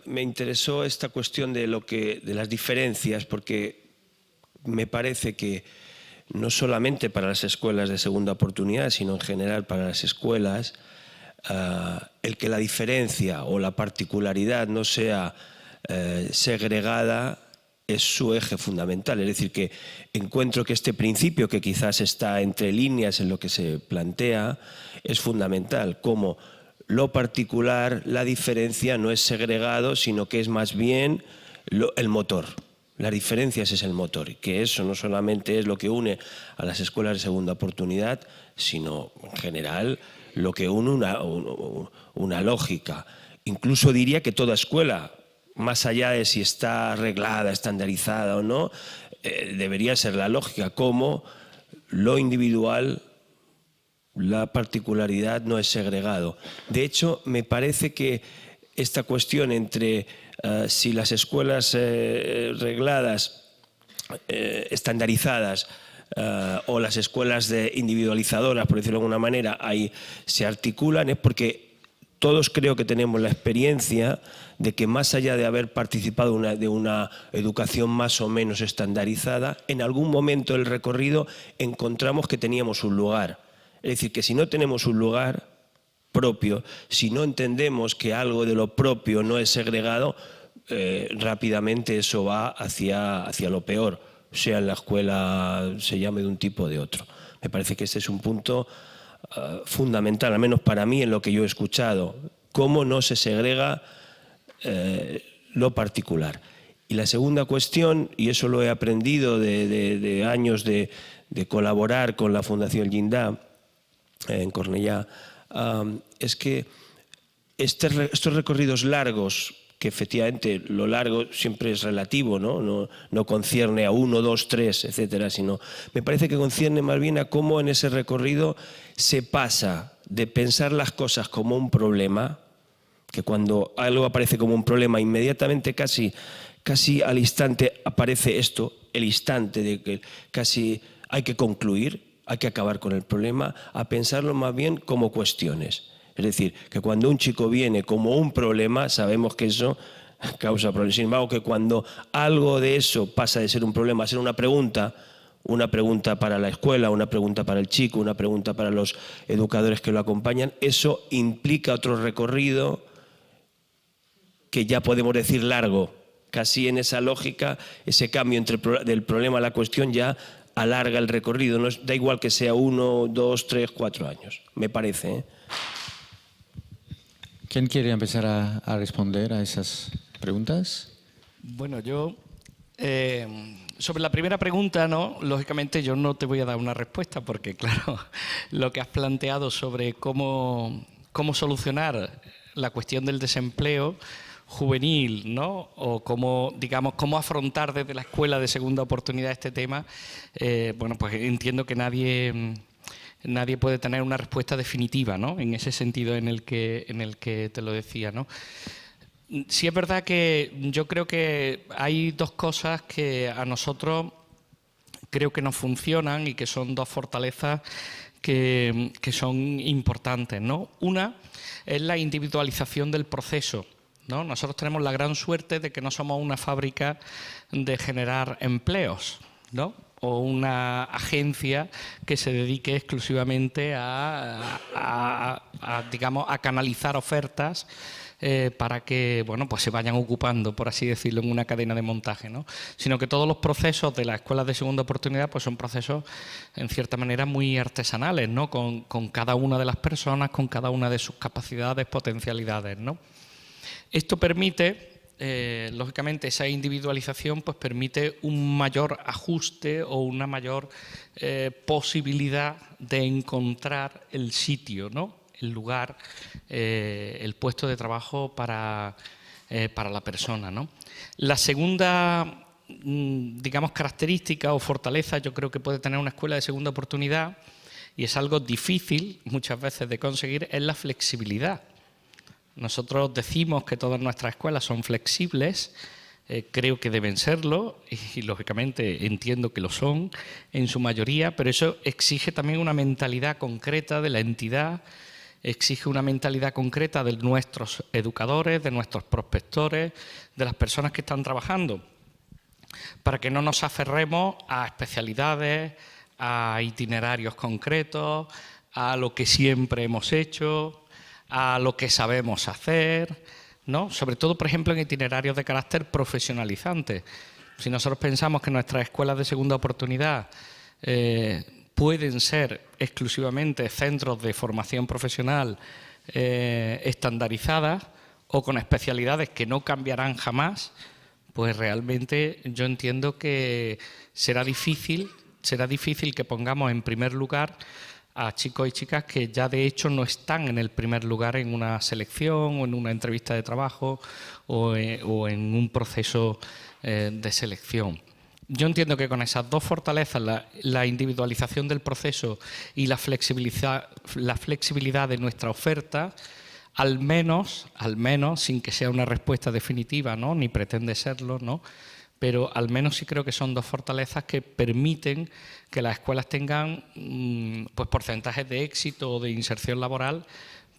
S9: Me interesó esta cuestión de las diferencias, porque me parece que no solamente para las escuelas de segunda oportunidad, sino en general para las escuelas, el que la diferencia o la particularidad no sea segregada es su eje fundamental. Es decir, que encuentro que este principio, que quizás está entre líneas en lo que se plantea, es fundamental. Como lo particular, la diferencia no es segregado, sino que es más bien el motor. Las diferencias es el motor, y que eso no solamente es lo que une a las escuelas de segunda oportunidad, sino en general lo que une una lógica. Incluso diría que toda escuela, más allá de si está arreglada, estandarizada o no, debería ser la lógica, como lo individual, la particularidad no es segregado. De hecho, me parece que esta cuestión entre si las escuelas regladas, estandarizadas, o las escuelas individualizadoras, por decirlo de alguna manera, ahí se articulan, es porque todos creo que tenemos la experiencia de que, más allá de haber participado de una educación más o menos estandarizada, en algún momento del recorrido encontramos que teníamos un lugar. Es decir, que si no tenemos un lugar propio, si no entendemos que algo de lo propio no es segregado, rápidamente eso va hacia lo peor, sea en la escuela se llame de un tipo o de otro. Me parece que este es un punto fundamental, al menos para mí, en lo que yo he escuchado, cómo no se segrega lo particular. Y la segunda cuestión, y eso lo he aprendido de años de colaborar con la Fundación Llindar en Cornellà, es que estos recorridos largos, que efectivamente lo largo siempre es relativo, no concierne a 1, 2, 3, etcétera, sino me parece que concierne más bien a cómo en ese recorrido se pasa de pensar las cosas como un problema, que cuando algo aparece como un problema, inmediatamente casi al instante aparece esto, el instante de que casi hay que concluir, hay que acabar con el problema, a pensarlo más bien como cuestiones. Es decir, que cuando un chico viene como un problema, sabemos que eso causa problemas. Sin embargo, que cuando algo de eso pasa de ser un problema a ser una pregunta para la escuela, una pregunta para el chico, una pregunta para los educadores que lo acompañan, eso implica otro recorrido que ya podemos decir largo. Casi en esa lógica, ese cambio del problema a la cuestión ya alarga el recorrido. No da igual que sea 1, 2, 3, 4 años, me parece.
S1: ¿Quién quiere empezar a responder a esas preguntas?
S4: Bueno, yo Sobre la primera pregunta, ¿no? Lógicamente yo no te voy a dar una respuesta porque, claro, lo que has planteado sobre cómo solucionar la cuestión del desempleo juvenil, ¿no? O cómo afrontar desde la escuela de segunda oportunidad este tema, bueno, pues entiendo que nadie puede tener una respuesta definitiva, ¿no? En ese sentido en el que te lo decía, ¿no? Sí es verdad que yo creo que hay dos cosas que a nosotros creo que nos funcionan y que son dos fortalezas que son importantes, ¿no? Una es la individualización del proceso, ¿no? Nosotros tenemos la gran suerte de que no somos una fábrica de generar empleos, ¿no? O una agencia que se dedique exclusivamente a canalizar ofertas para que, bueno, pues se vayan ocupando, por así decirlo, en una cadena de montaje, ¿no? Sino que todos los procesos de las escuelas de segunda oportunidad pues son procesos, en cierta manera, muy artesanales, ¿no? Con cada una de las personas, con cada una de sus capacidades, potencialidades, ¿no? Esto permite, lógicamente, esa individualización pues permite un mayor ajuste o una mayor posibilidad de encontrar el sitio, ¿no? El lugar, el puesto de trabajo para la persona, ¿no? La segunda, característica o fortaleza yo creo que puede tener una escuela de segunda oportunidad, y es algo difícil muchas veces de conseguir, es la flexibilidad. Nosotros decimos que todas nuestras escuelas son flexibles, creo que deben serlo y lógicamente entiendo que lo son en su mayoría, pero eso exige también una mentalidad concreta de la entidad, exige una mentalidad concreta de nuestros educadores, de nuestros prospectores, de las personas que están trabajando, para que no nos aferremos a especialidades, a itinerarios concretos, a lo que siempre hemos hecho, a lo que sabemos hacer, ¿no? Sobre todo, por ejemplo, en itinerarios de carácter profesionalizante. Si nosotros pensamos que nuestras escuelas de segunda oportunidad pueden ser exclusivamente centros de formación profesional estandarizadas o con especialidades que no cambiarán jamás, pues realmente yo entiendo que será difícil que pongamos en primer lugar a chicos y chicas que ya de hecho no están en el primer lugar en una selección o en una entrevista de trabajo o en un proceso de selección. Yo entiendo que con esas dos fortalezas, la individualización del proceso y la flexibilidad de nuestra oferta, al menos, sin que sea una respuesta definitiva, ¿no? Ni pretende serlo, ¿no? Pero al menos sí creo que son dos fortalezas que permiten que las escuelas tengan pues porcentajes de éxito o de inserción laboral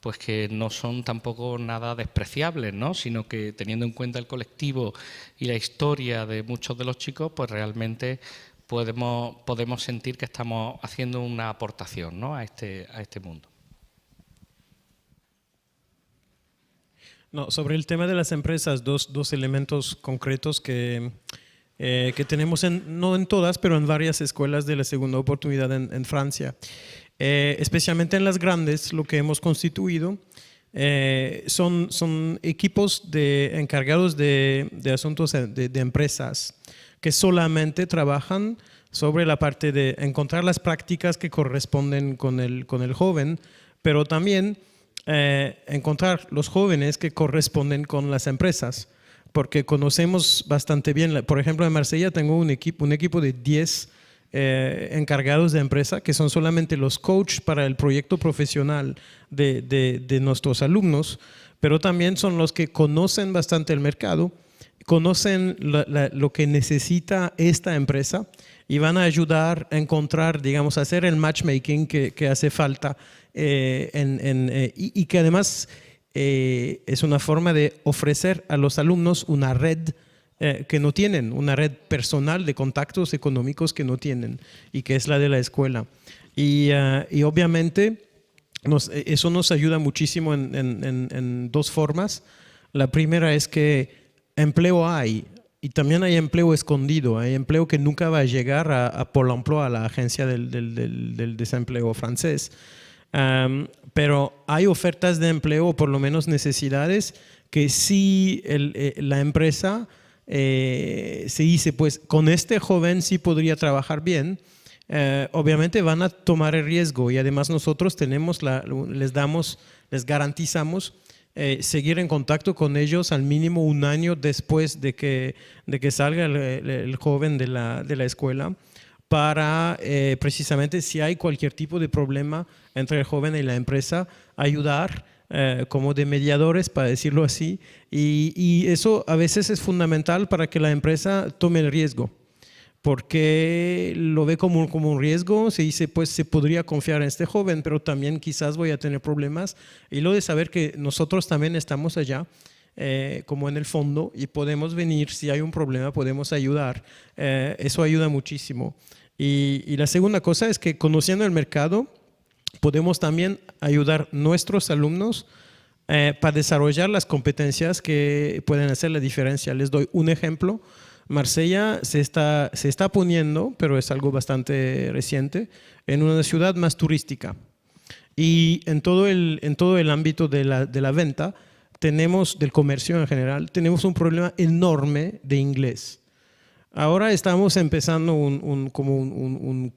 S4: pues que no son tampoco nada despreciables, ¿no? Sino que teniendo en cuenta el colectivo y la historia de muchos de los chicos, pues realmente podemos sentir que estamos haciendo una aportación, ¿no? a este mundo.
S5: No, sobre el tema de las empresas, dos elementos concretos que tenemos, no en todas, pero en varias escuelas de la segunda oportunidad en Francia. Especialmente en las grandes, lo que hemos constituido son equipos encargados de asuntos de empresas que solamente trabajan sobre la parte de encontrar las prácticas que corresponden con el joven, pero también encontrar los jóvenes que corresponden con las empresas, porque conocemos bastante bien, por ejemplo en Marsella tengo un equipo de 10 encargados de empresa que son solamente los coaches para el proyecto profesional de nuestros alumnos, pero también son los que conocen bastante el mercado, conocen lo que necesita esta empresa y van a ayudar a encontrar, digamos, a hacer el matchmaking que hace falta y que además es una forma de ofrecer a los alumnos una red que no tienen, una red personal de contactos económicos que no tienen y que es la de la escuela. Y obviamente eso nos ayuda muchísimo en dos formas. La primera es que empleo hay y también hay empleo escondido, hay empleo que nunca va a llegar a Pôle emploi, a la agencia del desempleo francés. Pero hay ofertas de empleo o por lo menos necesidades que sí la empresa se dice, pues con este joven sí podría trabajar bien, obviamente van a tomar el riesgo y además nosotros les garantizamos seguir en contacto con ellos al mínimo un año después de que salga el joven de la escuela, para precisamente si hay cualquier tipo de problema entre el joven y la empresa, ayudar como de mediadores, para decirlo así, y eso a veces es fundamental para que la empresa tome el riesgo, porque lo ve como un riesgo, se dice, pues se podría confiar en este joven, pero también quizás voy a tener problemas, y lo de saber que nosotros también estamos allá, como en el fondo, y podemos venir, si hay un problema podemos ayudar, eso ayuda muchísimo. Y la segunda cosa es que conociendo el mercado, podemos también ayudar a nuestros alumnos para desarrollar las competencias que pueden hacer la diferencia. Les doy un ejemplo. Marsella se está poniendo, pero es algo bastante reciente, en una ciudad más turística. Y en todo el ámbito de la venta, del comercio en general, tenemos un problema enorme de inglés. Ahora estamos empezando un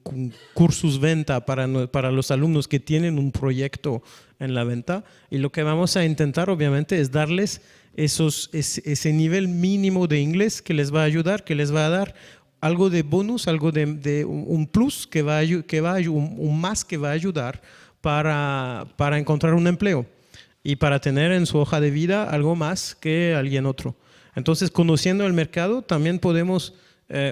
S5: cursus venta para los alumnos que tienen un proyecto en la venta, y lo que vamos a intentar obviamente es darles ese nivel mínimo de inglés que les va a ayudar, que les va a dar algo de bonus, algo de un plus un más que va a ayudar para encontrar un empleo y para tener en su hoja de vida algo más que alguien otro. Entonces, conociendo el mercado, también podemos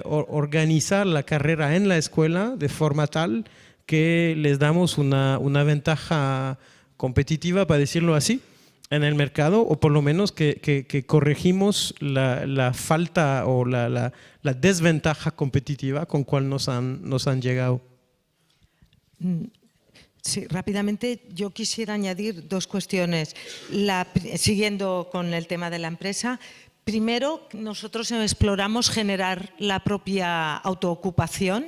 S5: organizar la carrera en la escuela de forma tal que les damos una ventaja competitiva, para decirlo así, en el mercado, o por lo menos que corregimos la falta o la desventaja competitiva con cual nos han llegado.
S6: Sí, rápidamente yo quisiera añadir dos cuestiones, siguiendo con el tema de la empresa. Primero, nosotros exploramos generar la propia autoocupación,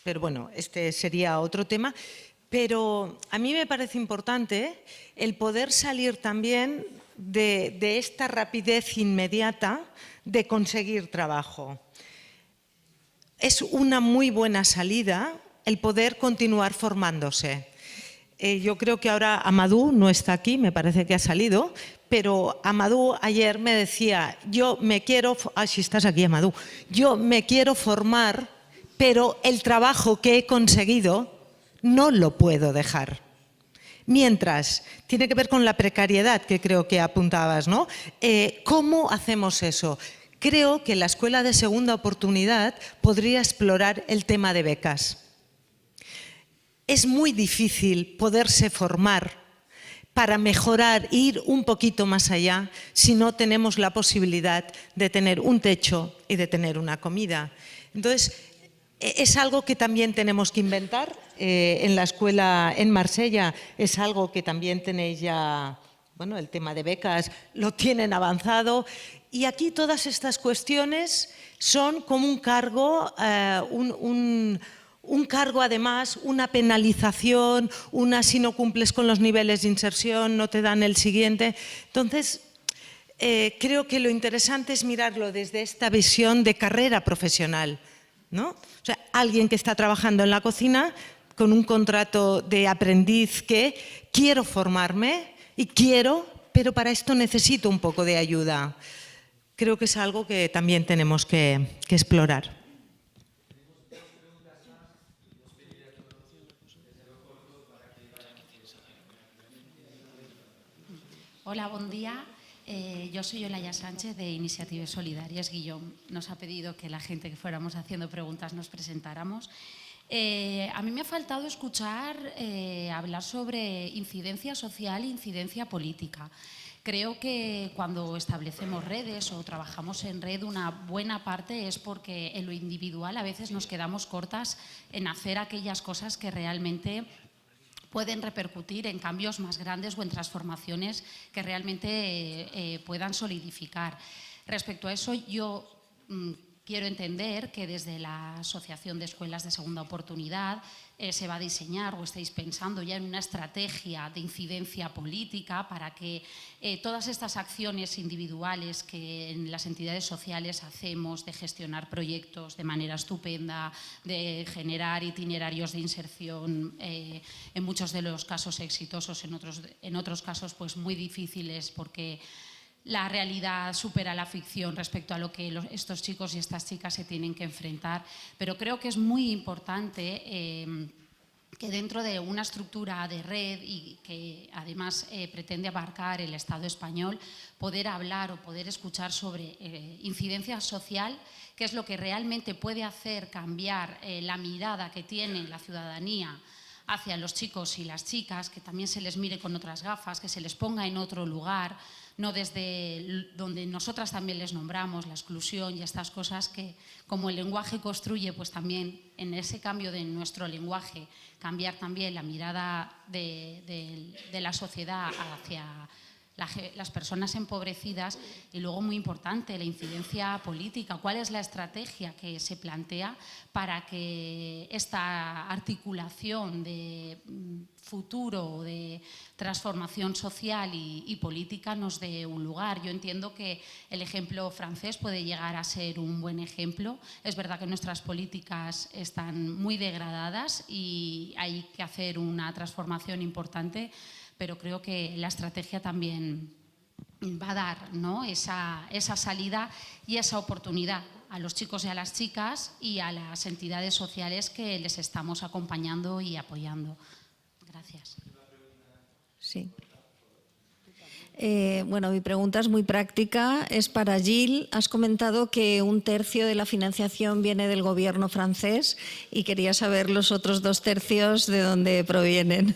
S6: pero bueno, este sería otro tema. Pero a mí me parece importante el poder salir también de esta rapidez inmediata de conseguir trabajo. Es una muy buena salida el poder continuar formándose. Yo creo que ahora Amadou no está aquí, me parece que ha salido, pero Amadou ayer me decía, si estás aquí, Amadou, yo me quiero formar, pero el trabajo que he conseguido no lo puedo dejar. Mientras, tiene que ver con la precariedad que creo que apuntabas, ¿no? ¿Cómo hacemos eso? Creo que la Escuela de Segunda Oportunidad podría explorar el tema de becas. Es muy difícil poderse formar para mejorar, ir un poquito más allá, si no tenemos la posibilidad de tener un techo y de tener una comida. Entonces, es algo que también tenemos que inventar. En la escuela en Marsella es algo que también tenéis ya, bueno, el tema de becas lo tienen avanzado. Y aquí todas estas cuestiones son como un cargo, un cargo además, una penalización, si no cumples con los niveles de inserción no te dan el siguiente. Entonces, creo que lo interesante es mirarlo desde esta visión de carrera profesional, ¿no? O sea, alguien que está trabajando en la cocina con un contrato de aprendiz que quiero formarme pero para esto necesito un poco de ayuda. Creo que es algo que también tenemos que explorar.
S10: Hola, buen día. Yo soy Olaya Sánchez de Iniciativas Solidarias. Guillón nos ha pedido que la gente que fuéramos haciendo preguntas nos presentáramos. A mí me ha faltado escuchar hablar sobre incidencia social e incidencia política. Creo que cuando establecemos redes o trabajamos en red, una buena parte es porque en lo individual a veces nos quedamos cortas en hacer aquellas cosas que realmente pueden repercutir en cambios más grandes o en transformaciones que realmente puedan solidificar. Respecto a eso, yo quiero entender que desde la Asociación de Escuelas de Segunda Oportunidad se va a diseñar o estáis pensando ya en una estrategia de incidencia política para que todas estas acciones individuales que en las entidades sociales hacemos de gestionar proyectos de manera estupenda, de generar itinerarios de inserción, en muchos de los casos exitosos, en otros casos pues muy difíciles porque la realidad supera la ficción respecto a lo que estos chicos y estas chicas se tienen que enfrentar. Pero creo que es muy importante que dentro de una estructura de red y que además pretende abarcar el Estado español, poder hablar o poder escuchar sobre incidencia social, que es lo que realmente puede hacer cambiar la mirada que tiene la ciudadanía hacia los chicos y las chicas, que también se les mire con otras gafas, que se les ponga en otro lugar, no desde donde nosotras también les nombramos, la exclusión y estas cosas que, como el lenguaje construye, pues también en ese cambio de nuestro lenguaje, cambiar también la mirada de la sociedad hacia las personas empobrecidas. Y luego, muy importante, la incidencia política. ¿Cuál es la estrategia que se plantea para que esta articulación de futuro, de transformación social y política nos dé un lugar? Yo entiendo que el ejemplo francés puede llegar a ser un buen ejemplo. Es verdad que nuestras políticas están muy degradadas y hay que hacer una transformación importante, pero creo que la estrategia también va a dar, ¿no?, esa salida y esa oportunidad a los chicos y a las chicas y a las entidades sociales que les estamos acompañando y apoyando. Gracias.
S11: Sí. Bueno, mi pregunta es muy práctica, es para Gilles. Has comentado que 1/3 de la financiación viene del gobierno francés y quería saber los otros 2/3 de dónde provienen.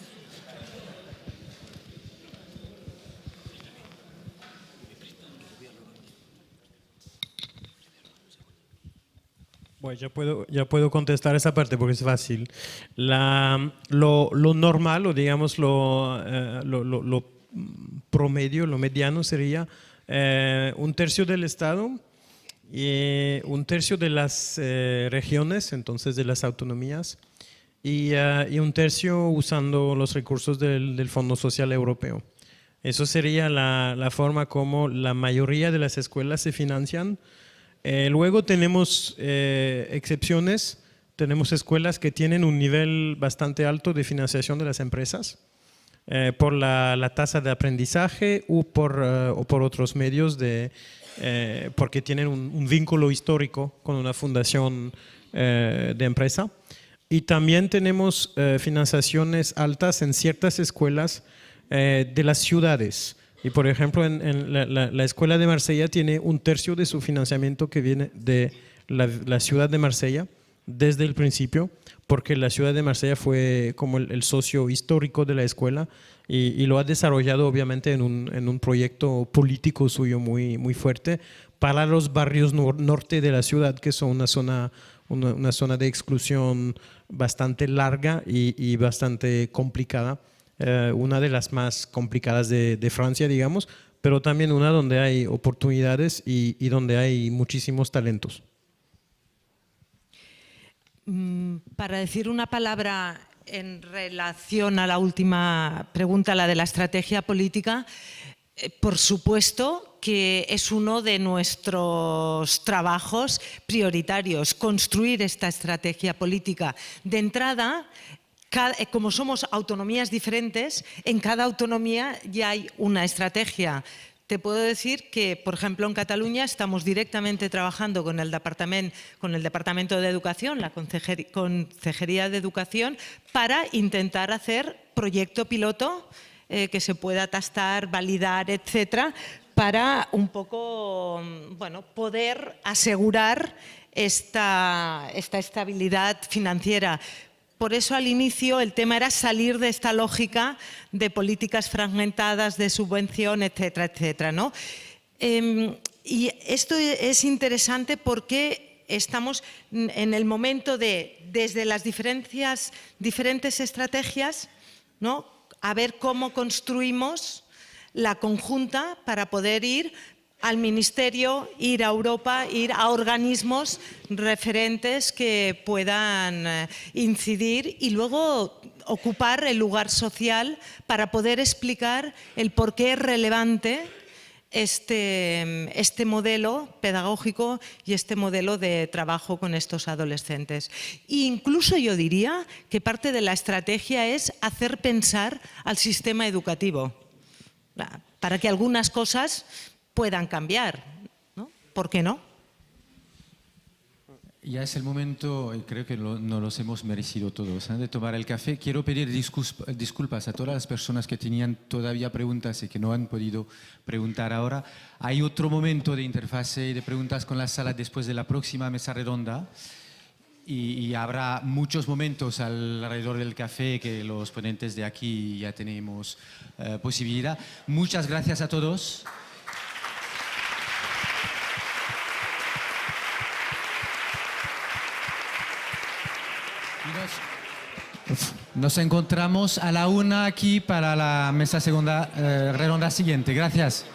S5: Bueno, ya puedo contestar esa parte porque es fácil. Lo normal, o digamos lo promedio, lo mediano sería 1/3 del Estado y 1/3 de las regiones, entonces de las autonomías, y 1/3 usando los recursos del Fondo Social Europeo. Eso sería la forma como la mayoría de las escuelas se financian. Luego tenemos excepciones, tenemos escuelas que tienen un nivel bastante alto de financiación de las empresas por la tasa de aprendizaje o por otros medios, porque tienen un vínculo histórico con una fundación de empresa. Y también tenemos financiaciones altas en ciertas escuelas de las ciudades. Y por ejemplo, en la escuela de Marsella tiene 1/3 de su financiamiento que viene de la ciudad de Marsella desde el principio, porque la ciudad de Marsella fue como el socio histórico de la escuela y lo ha desarrollado obviamente en un proyecto político suyo muy fuerte para los barrios norte de la ciudad, que son una zona de exclusión bastante larga y bastante complicada. Una de las más complicadas de Francia, digamos, pero también una donde hay oportunidades y donde hay muchísimos talentos.
S6: Para decir una palabra en relación a la última pregunta, la de la estrategia política, por supuesto que es uno de nuestros trabajos prioritarios, construir esta estrategia política. De entrada, como somos autonomías diferentes, en cada autonomía ya hay una estrategia. Te puedo decir que, por ejemplo, en Cataluña estamos directamente trabajando con el Departamento de Educación, la Consejería de Educación, para intentar hacer proyecto piloto que se pueda testar, validar, etcétera, para un poco poder asegurar esta estabilidad financiera. Por eso al inicio el tema era salir de esta lógica de políticas fragmentadas, de subvención, etcétera, etcétera, ¿no? Y esto es interesante porque estamos en el momento desde las diferentes estrategias, ¿no?, a ver cómo construimos la conjunta para poder ir al Ministerio, ir a Europa, ir a organismos referentes que puedan incidir y luego ocupar el lugar social para poder explicar el por qué es relevante este modelo pedagógico y este modelo de trabajo con estos adolescentes. E incluso yo diría que parte de la estrategia es hacer pensar al sistema educativo para que algunas cosas puedan cambiar, ¿no? ¿Por qué no?
S1: Ya es el momento, y creo que nos los hemos merecido todos, de tomar el café. Quiero pedir disculpas a todas las personas que tenían todavía preguntas y que no han podido preguntar ahora. Hay otro momento de interfase y de preguntas con la sala después de la próxima mesa redonda y habrá muchos momentos alrededor del café que los ponentes de aquí ya tenemos posibilidad. Muchas gracias a todos. Nos encontramos a la 1 aquí para la mesa redonda siguiente. Gracias.